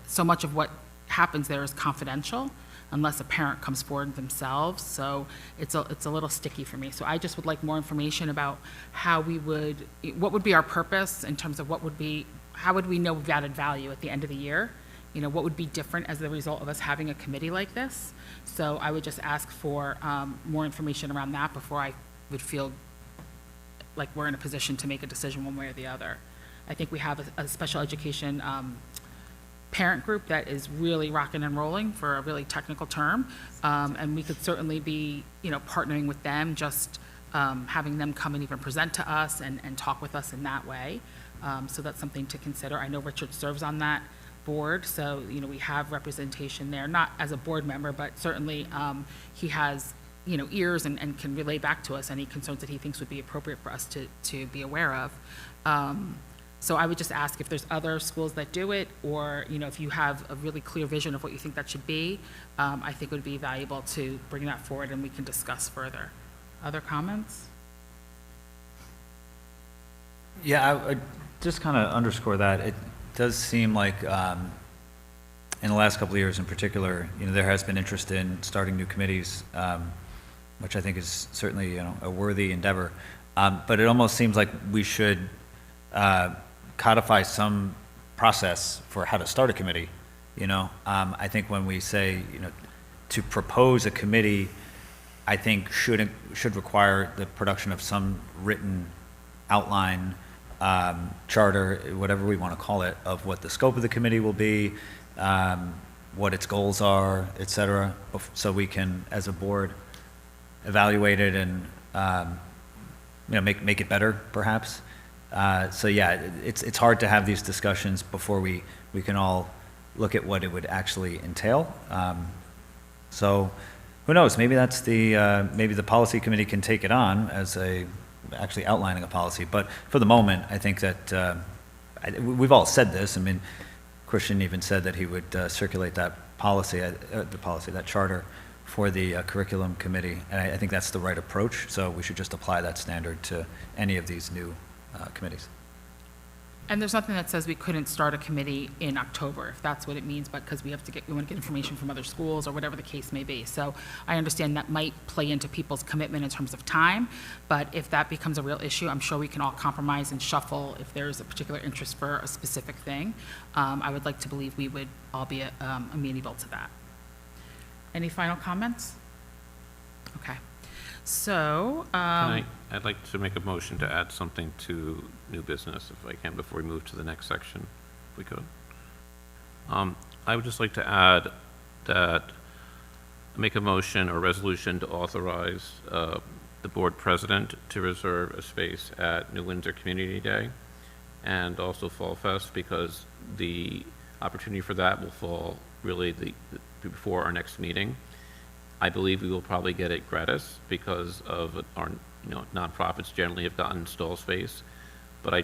so much of what happens there is confidential unless a parent comes forward themselves. So it's a little sticky for me. So I just would like more information about what would be our purpose in terms of how would we know we've added value at the end of the year? What would be different as a result of us having a committee like this? So I would just ask for more information around that before I would feel like we're in a position to make a decision one way or the other. I think we have a special education parent group that is really rocking and rolling, for a really technical term, and we could certainly be, partnering with them, just having them come and even present to us and talk with us in that way. So that's something to consider. I know Richard serves on that board, so we have representation there, not as a board member, but certainly he has ears and can relay back to us any concerns that he thinks would be appropriate for us to be aware of. So I would just ask if there's other schools that do it, or if you have a really clear vision of what you think that should be, I think it would be valuable to bring that forward and we can discuss further. Other comments? Yeah, I would just kind of underscore that. It does seem like in the last couple of years in particular, there has been interest in starting new committees. which I think is certainly, a worthy endeavor. But it almost seems like we should codify some process for how to start a committee, I think when we say, to propose a committee, I think should require the production of some written outline, charter, whatever we want to call it, of what the scope of the committee will be, what its goals are, et cetera, so we can, as a board, evaluate it and, make it better, perhaps. So yeah, it's hard to have these discussions before we can all look at what it would actually entail. So who knows, maybe that's maybe the policy committee can take it on as actually outlining a policy. But for the moment, I think that, we've all said this. I mean, Christian even said that he would circulate that policy, that charter for the curriculum committee. And I think that's the right approach. So we should just apply that standard to any of these new committees. And there's nothing that says we couldn't start a committee in October, if that's what it means, but because we want to get information from other schools or whatever the case may be. So I understand that might play into people's commitment in terms of time, but if that becomes a real issue, I'm sure we can all compromise and shuffle if there's a particular interest for a specific thing. I would like to believe we would all be amenable to that. Any final comments? Okay. So, I'd like to make a motion to add something to new business, if I can, before we move to the next section, if we could. I would just like to add that, make a motion or resolution to authorize the board president to reserve a space at New Windsor Community Day and also Fall Fest, because the opportunity for that will fall really before our next meeting. I believe we will probably get it gratis because of our, nonprofits generally have gotten stall space. But I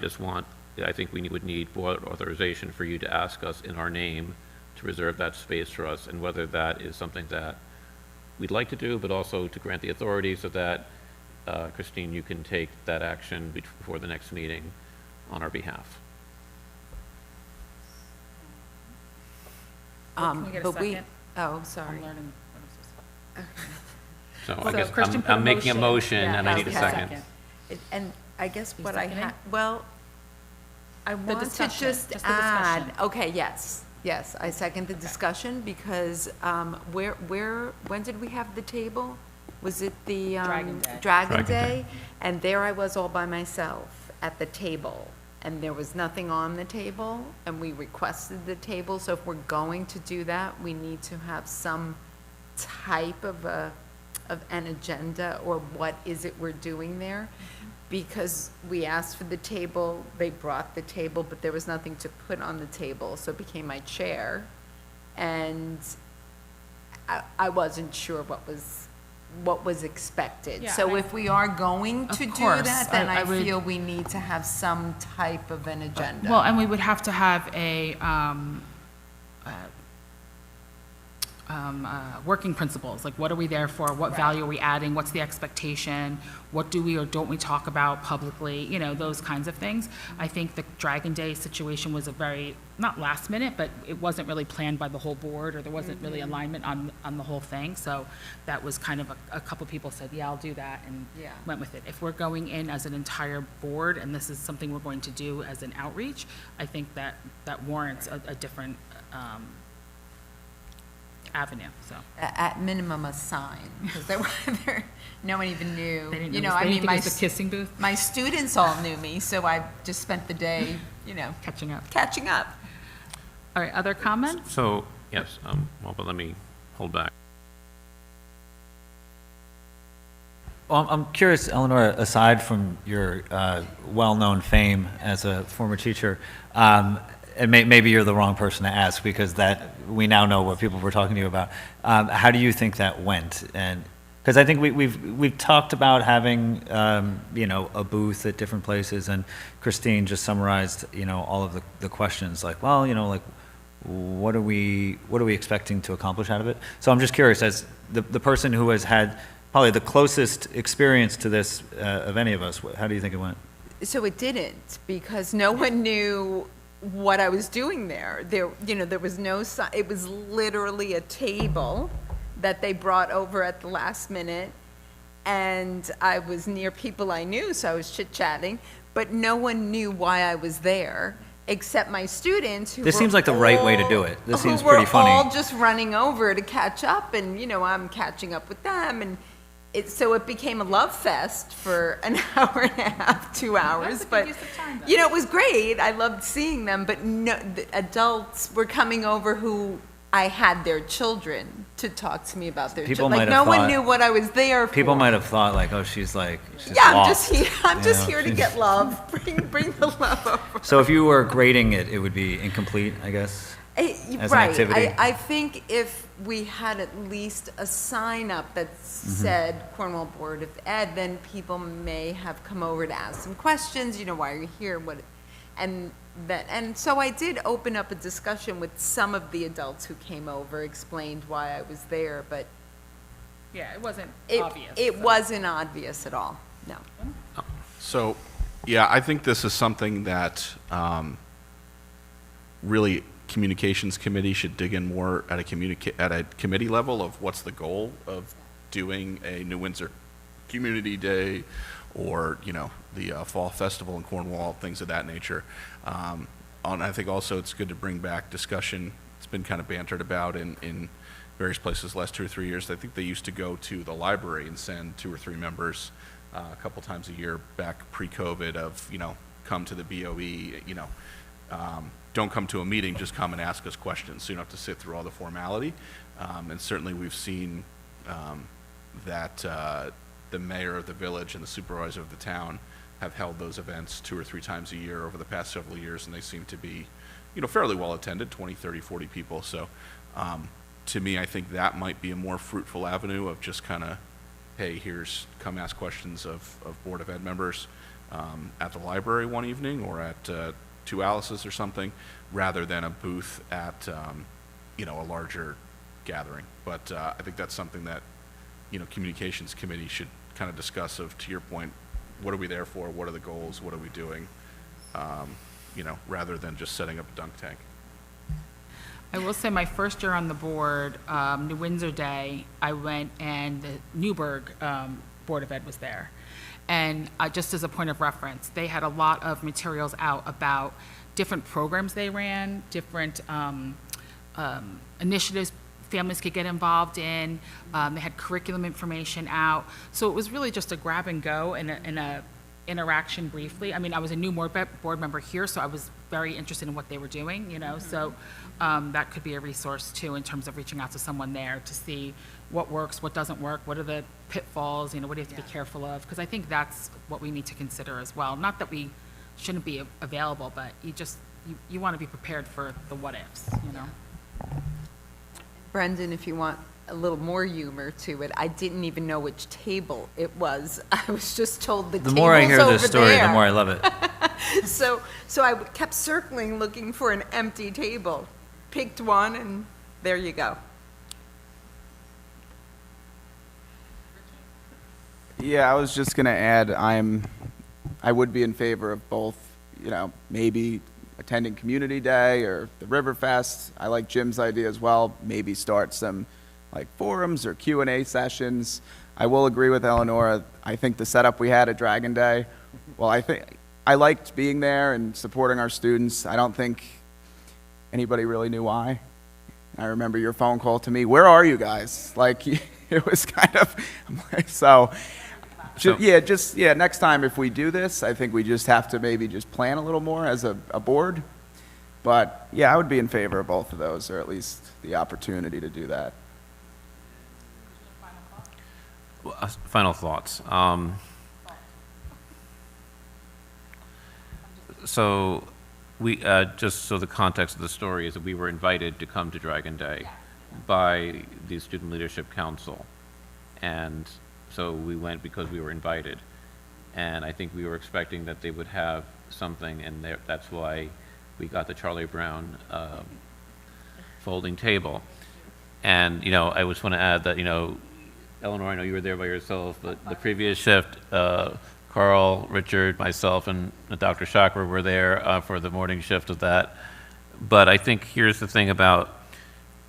think we would need board authorization for you to ask us in our name to reserve that space for us, and whether that is something that we'd like to do, but also to grant the authority so that, Christine, you can take that action before the next meeting on our behalf. Can we get a But second? oh, sorry. I'm learning what I'm supposed So So I guess Christian put a I'm making a motion motion. and I need a Okay. second. And I guess You what I seconding? had, well, I want to discussion, just just the add, discussion. okay, yes, I second the discussion, because, when did we have the table? Was it the, Dragon Day. Dragon Dragon Day. Day? And there I was all by myself at the table, and there was nothing on the table, and we requested the table, so if we're going to do that, we need to have some type of an agenda, or what is it we're doing there? Because we asked for the table, they brought the table, but there was nothing to put on the table, so it became my chair. And I wasn't sure what was expected. Yeah, So if we are going Of to do course, that, then I I would- feel we need to have some type of an agenda. Well, and we would have to have working principles, like what are we there for, what value are we adding, what's the expectation, what do we or don't we talk about publicly, those kinds of things. I think the Dragon Day situation was a very, not last minute, but it wasn't really planned by the whole board, or there wasn't really alignment on the whole thing, so that was kind of a couple people said, yeah, I'll do that, and Yeah. went with it. If we're going in as an entire board, and this is something we're going to do as an outreach, I think that warrants a different avenue, so. At minimum, a sign, because no one even knew. They didn't You know, know, they I didn't mean, think it was the kissing booth, my students all knew me, so I just spent the day, catching up. catching up. All right, other comments? So, yes, but let me hold back. Well, I'm curious, Eleanor, aside from your well-known fame as a former teacher, and maybe you're the wrong person to ask, because we now know what people were talking to you about. How do you think that went? And because I think we've talked about having a booth at different places, and Christine just summarized all of the questions, like, well, like, what are we expecting to accomplish out of it? So I'm just curious, as the person who has had probably the closest experience to this of any of us, how do you think it went? So it didn't, because no one knew what I was doing there. There was no sign. It was literally a table that they brought over at the last minute, and I was near people I knew, so I was chit-chatting, but no one knew why I was there, except my students who This were seems like the right way to do it. This seems pretty who were all funny. just running over to catch up, and, I'm catching up with them, and so it became a love fest for an hour and a half, 2 hours, That's a good but, use of time, though. it was great, I loved seeing them, but no, the adults were coming over who I had their children to talk to me about their People children. might Like, have no one thought- knew what I was there for. People might have thought like, oh, she's Yeah, lost. I'm just you know? here to get love, bring the love over. So if you were grading it, it would be incomplete, I guess? As an Right, activity? I think if we had at least a sign up that said Cornwall Board of Ed, then people may have come over to ask some questions, why are you here, and so I did open up a discussion with some of the adults who came over, explained why I was there, but Yeah, it wasn't it, obvious. it so. wasn't obvious at all, no. So, yeah, I think this is something that really communications committee should dig in more at a committee level of what's the goal of doing a New Windsor Community Day or, the Fall Festival in Cornwall, things of that nature. And I think also it's good to bring back discussion. It's been kind of bantered about in various places the last 2 or 3 years. I think they used to go to the library and send 2 or 3 members a couple times a year back pre-COVID of, come to the BOE, don't come to a meeting, just come and ask us questions, so you don't have to sit through all the formality. And certainly we've seen that the mayor of the village and the supervisor of the town have held those events 2 or 3 times a year over the past several years, and they seem to be, fairly well attended, 20, 30, 40 people. So to me, I think that might be a more fruitful avenue of just kind of, hey, come ask questions of Board of Ed members at the library one evening or at Two Alice's or something, rather than a booth at, a larger gathering. But I think that's something that, communications committee should kind of discuss of, to your point, what are we there for? What are the goals? What are we doing? Rather than just setting up a dunk tank. I will say my first year on the board, New Windsor Day, I went and the Newburgh Board of Ed was there. And just as a point of reference, they had a lot of materials out about different programs they ran, different initiatives families could get involved in. They had curriculum information out. So it was really just a grab and go and a interaction briefly. I mean, I was a new board member here, so I was very interested in what they were doing, so that could be a resource too in terms of reaching out to someone there to see what works, what doesn't work, what are the pitfalls, what do you have to be careful of? Because I think that's what we need to consider as well. Not that we shouldn't be available, but you want to be prepared for the what ifs, Brendan, if you want a little more humor to it, I didn't even know which table it was. I was just told the table's The more I hear over this story, the there. more I love it. So I kept circling, looking for an empty table. Picked one, and there you go. Yeah, I was just gonna add, I would be in favor of both, maybe attending Community Day or the Riverfest. I like Jim's idea as well, maybe start some forums or Q&A sessions. I will agree with Eleonora, I think the setup we had at Dragon Day, I liked being there and supporting our students. I don't think anybody really knew why. I remember your phone call to me, where are you guys? It was kind of, next time if we do this, I think we just have to maybe just plan a little more as a board. But yeah, I would be in favor of both of those, or at least the opportunity to do that. Final thoughts. So we, just so the context of the story is that we were invited to come to Dragon Day by the Student Leadership Council. And so we went because we were invited. And I think we were expecting that they would have something, and that's why we got the Charlie Brown folding table. And, I just want to add that, Eleanor, I know you were there by yourself, but the previous shift, Carl, Richard, myself, and Dr. Chakra were there for the morning shift of that. But I think here's the thing about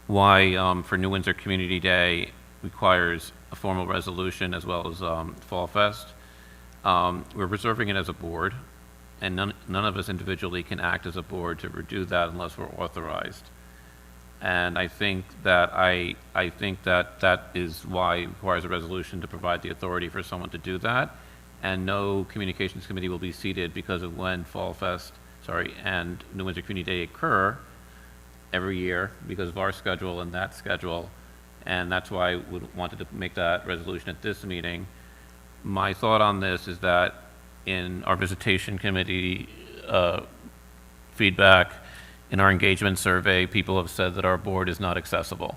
why for New Windsor Community Day requires a formal resolution as well as Fall Fest. We're reserving it as a board, and none of us individually can act as a board to do that unless we're authorized. And I think that that is why it requires a resolution to provide the authority for someone to do that. And no communications committee will be seated because of when Fall Fest, and New Windsor Community Day occur every year because of our schedule and that schedule. And that's why I wanted to make that resolution at this meeting. My thought on this is that in our visitation committee feedback, in our engagement survey, people have said that our board is not accessible.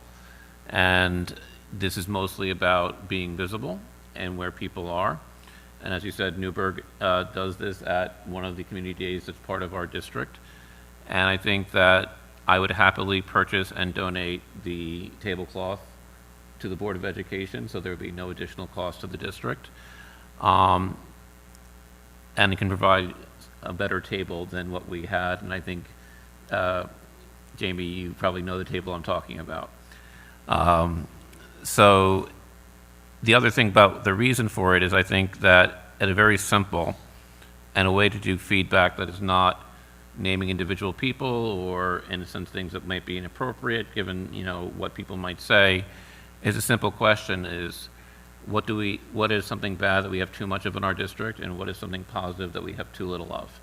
And this is mostly about being visible and where people are. And as you said, Newburgh does this at one of the community days that's part of our district. And I think that I would happily purchase and donate the tablecloth to the Board of Education, so there would be no additional cost to the district. And it can provide a better table than what we had. And I think, Jamie, you probably know the table I'm talking about. So the other thing about the reason for it is I think that at a very simple and a way to do feedback that is not naming individual people or in a sense things that might be inappropriate given, what people might say, is a simple question is, what is something bad that we have too much of in our district, and what is something positive that we have too little of?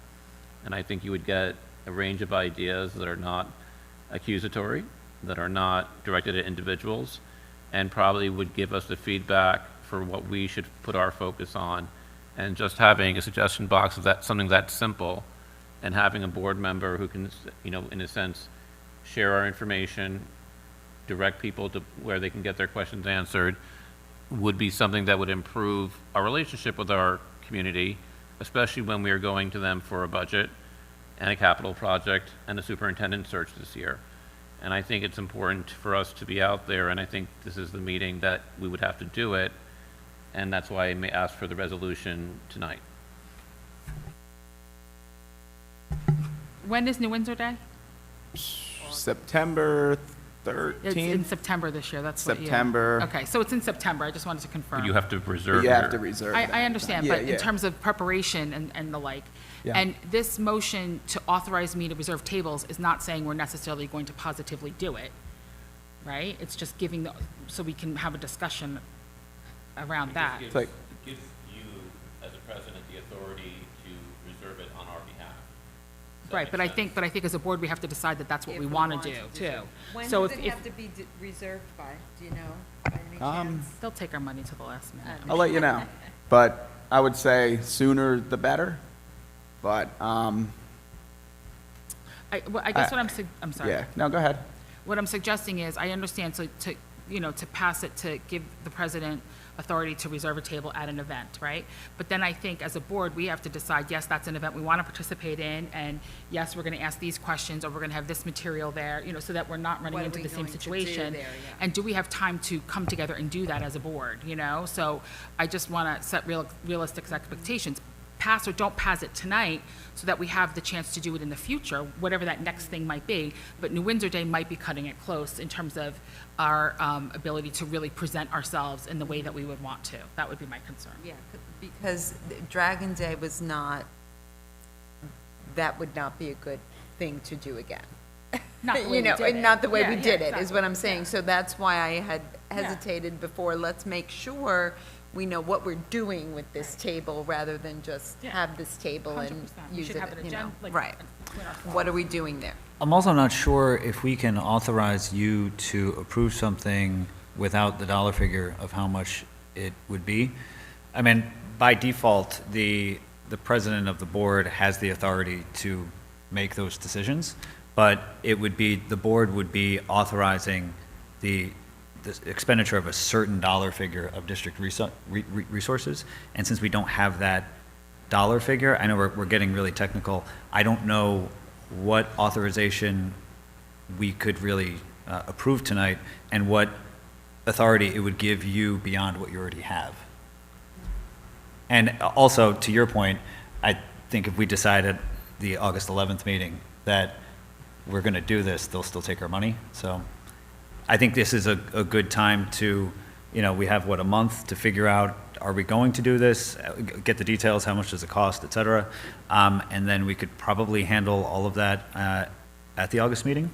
And I think you would get a range of ideas that are not accusatory, that are not directed at individuals, and probably would give us the feedback for what we should put our focus on. And just having a suggestion box of that, something that simple, and having a board member who can, in a sense, share our information, direct people to where they can get their questions answered, would be something that would improve our relationship with our community, especially when we are going to them for a budget and a capital project and a superintendent search this year. And I think it's important for us to be out there, and I think this is the meeting that we would have to do it, and that's why I may ask for the resolution tonight. When is New Windsor Day? September It's in 13th? September this year, that's what you... September. Okay, so it's in September, I just wanted to confirm. But you have to reserve You have to your- reserve I that. understand, Yeah, but yeah. in terms of preparation and the like, Yeah. and this motion to authorize me to reserve tables is not saying we're necessarily going to positively do it, right? It's just giving so we can have a discussion around that. It's like, It gives you, as a president, the authority to reserve it on our behalf. Right, but I think as a board, we have to decide that that's what we want to do, too. When So does it if have to be reserved by? Do you know, by any chance? they'll take our money to the last minute. I'll let you know. But I would say sooner the better. But, I guess what I'm sorry. yeah, no, go ahead. What I'm suggesting is, I understand, so to pass it, to give the president authority to reserve a table at an event, right? But then I think as a board, we have to decide, yes, that's an event we want to participate in, and yes, we're going to ask these questions, or we're going to have this material there, so that we're not running What are into we the same going to do situation. there, yeah. And do we have time to come together and do that as a board, So I just want to set realistic expectations. Pass or don't pass it tonight, so that we have the chance to do it in the future, whatever that next thing might be. But New Windsor Day might be cutting it close in terms of our ability to really present ourselves in the way that we would want to. That would be my concern. Yeah, because Dragon Day was not, that would not be a good thing to do again. Not the way we did it. Not the way Yeah, we yeah, did it, is exactly. what I'm saying. Yeah. So that's why I had Yeah. hesitated before. Let's make sure we know what we're doing with this table, rather than just Yeah. have this table and 100%. We use should it, have an you know. agenda, like, Right. in our fall. What are we doing there? I'm also not sure if we can authorize you to approve something without the dollar figure of how much it would be. I mean, by default, the president of the board has the authority to make those decisions, but it would be, the board would be authorizing the expenditure of a certain dollar figure of district resources. And since we don't have that dollar figure, I know we're getting really technical, I don't know what authorization we could really approve tonight, and what authority it would give you beyond what you already have. And also, to your point, I think if we decide at the August 11th meeting that we're going to do this, they'll still take our money. So I think this is a good time to we have, a month to figure out, are we going to do this? Get the details, how much does it cost, et cetera. And then we could probably handle all of that at the August meeting?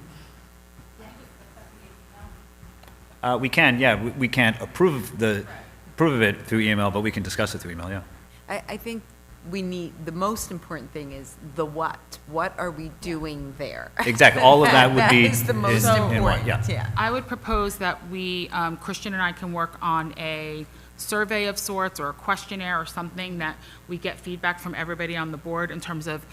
We can, yeah. We can't approve of it through email, but we can discuss it through email, yeah. I think the most important thing is the what. What are we doing there? Exactly, all of that would be. That is the most in one, important, yeah. yeah. I would propose that we, Christian and I can work on a survey of sorts or a questionnaire or something that we get feedback from everybody on the board in terms of,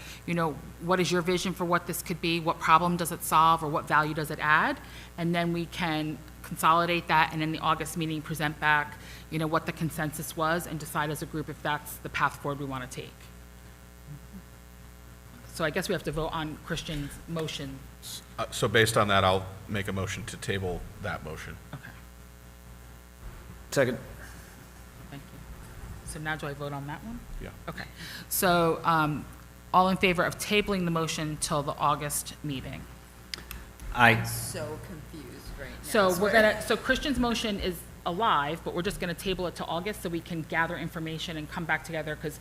what is your vision for what this could be? What problem does it solve or what value does it add? And then we can consolidate that and in the August meeting present back, what the consensus was and decide as a group if that's the path forward we want to take. So I guess we have to vote on Christian's motion. So based on that, I'll make a motion to table that motion. Okay, Second. thank you. So now do I vote on that one? Yeah. Okay. So all in favor of tabling the motion till the August meeting? Aye. So confused right now. So so Christian's motion is alive, but we're just gonna table it to August so we can gather information and come back together, because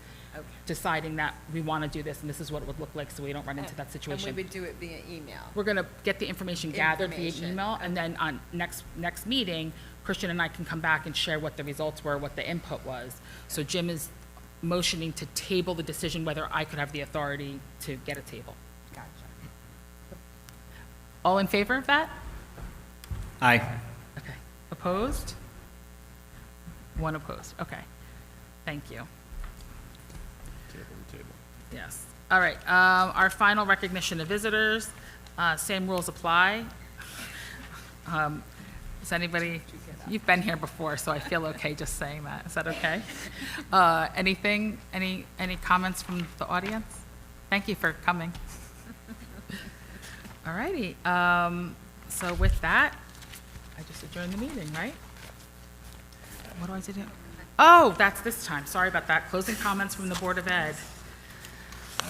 deciding that we wanna do this and this is what it would look like, so we don't run into that situation. And we would do it via email. We're gonna get the information gathered via Information. email, and then on next meeting, Christian and I can come back and share what the results were, what the input was. So Jim is motioning to table the decision whether I could have the authority to get a table. Gotcha. All in favor of that? Aye. Okay. Opposed? One opposed. Okay. Thank you. Table. Yes. All right. Our final recognition of visitors, same rules apply. Is anybody, you've been here before, so I feel okay just saying that. Is that okay? Any comments from the audience? Thank you for coming. All righty. So with that, I just adjourned the meeting, right? What do I do? Oh, that's this time. Sorry about that. Closing comments from the Board of Ed.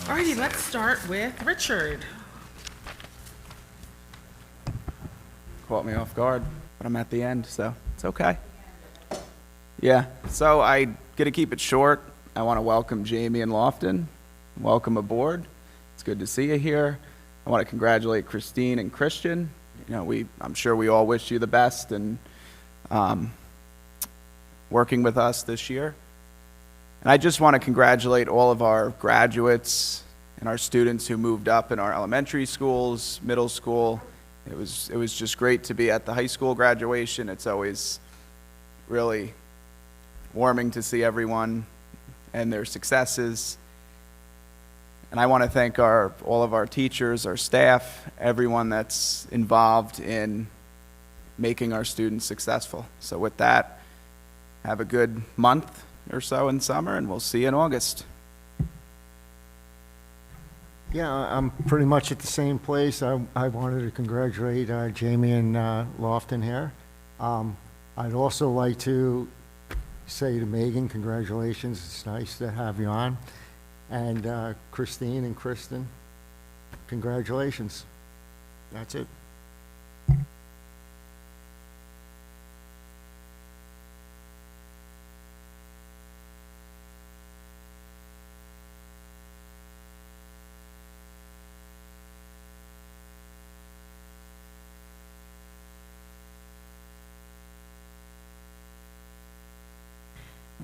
All righty, let's start with Richard. Caught me off guard, but I'm at the end, so it's okay. Yeah, so I get to keep it short. I want to welcome Jamie and Lofton. Welcome aboard. It's good to see you here. I want to congratulate Christine and Christian. I'm sure we all wish you the best and working with us this year. And I just want to congratulate all of our graduates and our students who moved up in our elementary schools, middle school. It was just great to be at the high school graduation. It's always really warming to see everyone and their successes. And I want to thank all of our teachers, our staff, everyone that's involved in making our students successful. So with that, have a good month or so in summer, and we'll see you in August. Yeah, I'm pretty much at the same place. I wanted to congratulate Jamie and Lofton here. I'd also like to say to Megan, congratulations. It's nice to have you on. And Christine and Kristen, congratulations. That's it.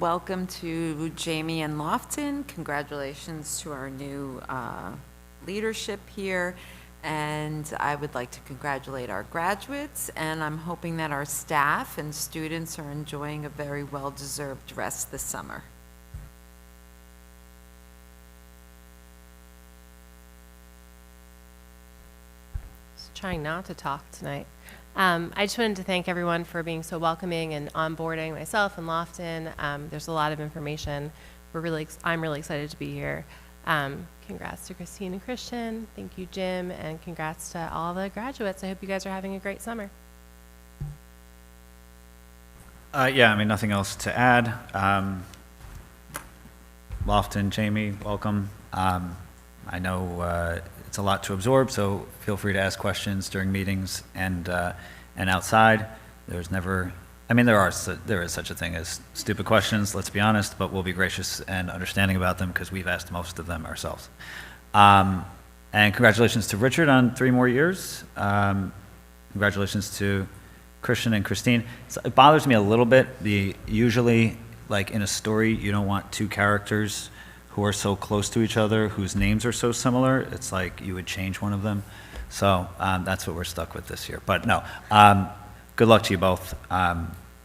Welcome to Jamie and Lofton. Congratulations to our new leadership here. And I would like to congratulate our graduates, and I'm hoping that our staff and students are enjoying a very well-deserved rest this summer. Just trying not to talk tonight. I just wanted to thank everyone for being so welcoming and onboarding myself and Lofton. There's a lot of information. I'm really excited to be here. Congrats to Christine and Christian. Thank you, Jim, and congrats to all the graduates. I hope you guys are having a great summer. Yeah, I mean, nothing else to add. Lofton, Jamie, welcome. I know it's a lot to absorb, so feel free to ask questions during meetings and outside. There's never I mean, there is such a thing as stupid questions, let's be honest, but we'll be gracious and understanding about them because we've asked most of them ourselves. And congratulations to Richard on 3 more years. Congratulations to Christian and Christine. So it bothers me a little bit, usually, like in a story, you don't want 2 characters who are so close to each other, whose names are so similar. It's like you would change one of them. So that's what we're stuck with this year. But no, good luck to you both.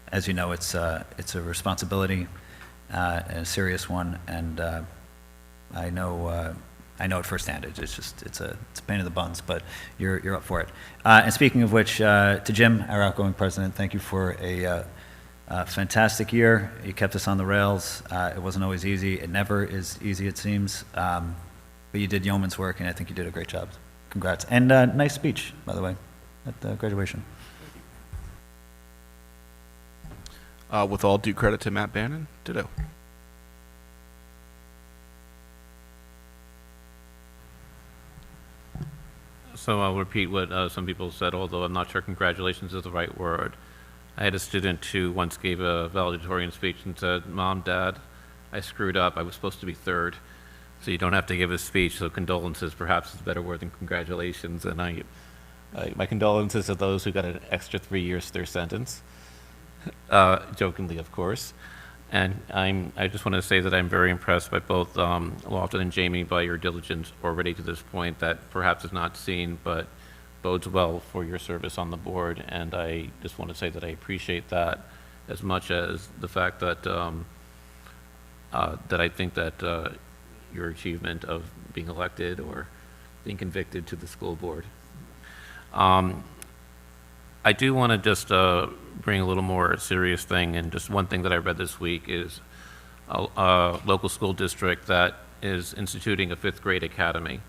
As you know, it's a responsibility, and a serious one, and I know it firsthand. It's a pain in the buns, but you're up for it. And speaking of which, to Jim, our outgoing president, thank you for a fantastic year. You kept us on the rails. It wasn't always easy. It never is easy, it seems. But you did yeoman's work, and I think you did a great job. Congrats. And nice speech, by the way, at the graduation. With all due credit to Matt Bannon, ditto. So I'll repeat what some people said, although I'm not sure congratulations is the right word. I had a student who once gave a valedictorian speech and said, "Mom, Dad, I screwed up. I was supposed to be 3rd." So you don't have to give a speech, so condolences perhaps is a better word than congratulations. And my condolences to those who got an extra 3 years to their sentence. Jokingly, of course. And I just want to say that I'm very impressed by both Lofton and Jamie by your diligence already to this point that perhaps is not seen, but bodes well for your service on the board. And I just want to say that I appreciate that as much as the fact that that I think that your achievement of being elected or being convicted to the school board. I do want to just bring a little more serious thing, and just one thing that I read this week is a local school district that is instituting a 5th grade academy,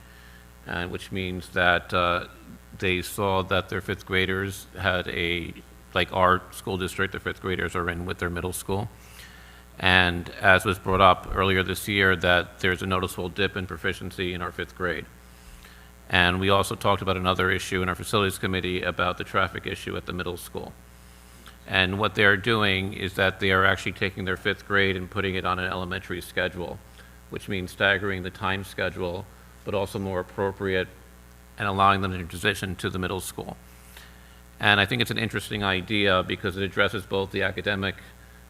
which means that they saw that their 5th graders had like our school district, their 5th graders are in with their middle school. And as was brought up earlier this year, that there's a noticeable dip in proficiency in our 5th grade. And we also talked about another issue in our facilities committee about the traffic issue at the middle school. And what they're doing is that they are actually taking their 5th grade and putting it on an elementary schedule, which means staggering the time schedule, but also more appropriate and allowing them to transition to the middle school. And I think it's an interesting idea because it addresses both the academic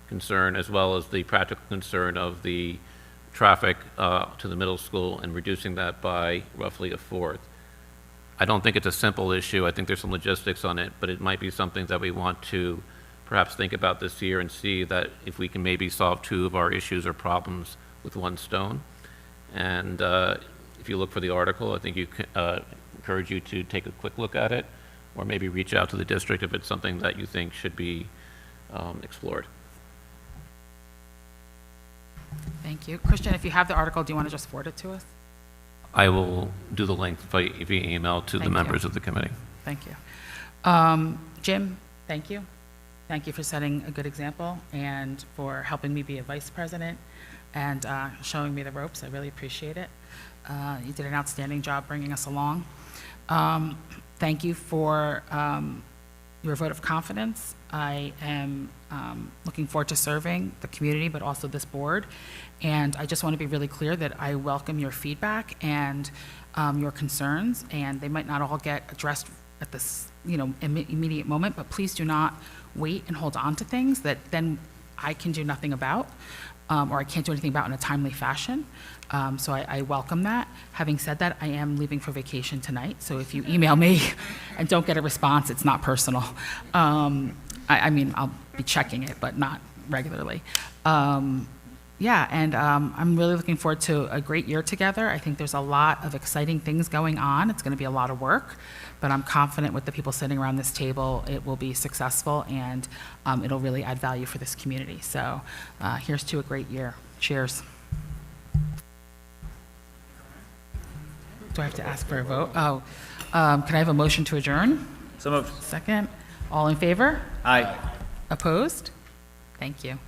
concern as well as the practical concern of the traffic to the middle school and reducing that by roughly 1/4. I don't think it's a simple issue. I think there's some logistics on it, but it might be something that we want to perhaps think about this year and see that if we can maybe solve 2 of our issues or problems with 1 stone. And if you look for the article, I think you encourage you to take a quick look at it, or maybe reach out to the district if it's something that you think should be explored. Thank you. Christian, if you have the article, do you want to just forward it to us? I will do the link via email to the Thank members you. of the committee. Thank you. Jim, thank you. Thank you for setting a good example and for helping me be a vice president and showing me the ropes. I really appreciate it. You did an outstanding job bringing us along. Thank you for your vote of confidence. I am looking forward to serving the community, but also this board. And I just want to be really clear that I welcome your feedback and your concerns, and they might not all get addressed at this, immediate moment, but please do not wait and hold on to things that then I can do nothing about, or I can't do anything about in a timely fashion. So I welcome that. Having said that, I am leaving for vacation tonight, so if you email me and don't get a response, it's not personal. I mean, I'll be checking it, but not regularly. I'm really looking forward to a great year together. I think there's a lot of exciting things going on. It's going to be a lot of work, but I'm confident with the people sitting around this table, it will be successful, and it'll really add value for this community. So here's to a great year. Cheers. Do I have to ask for a vote? Oh, can I have a motion to adjourn? So moved. Second. All in favor? Aye. Opposed? Thank you.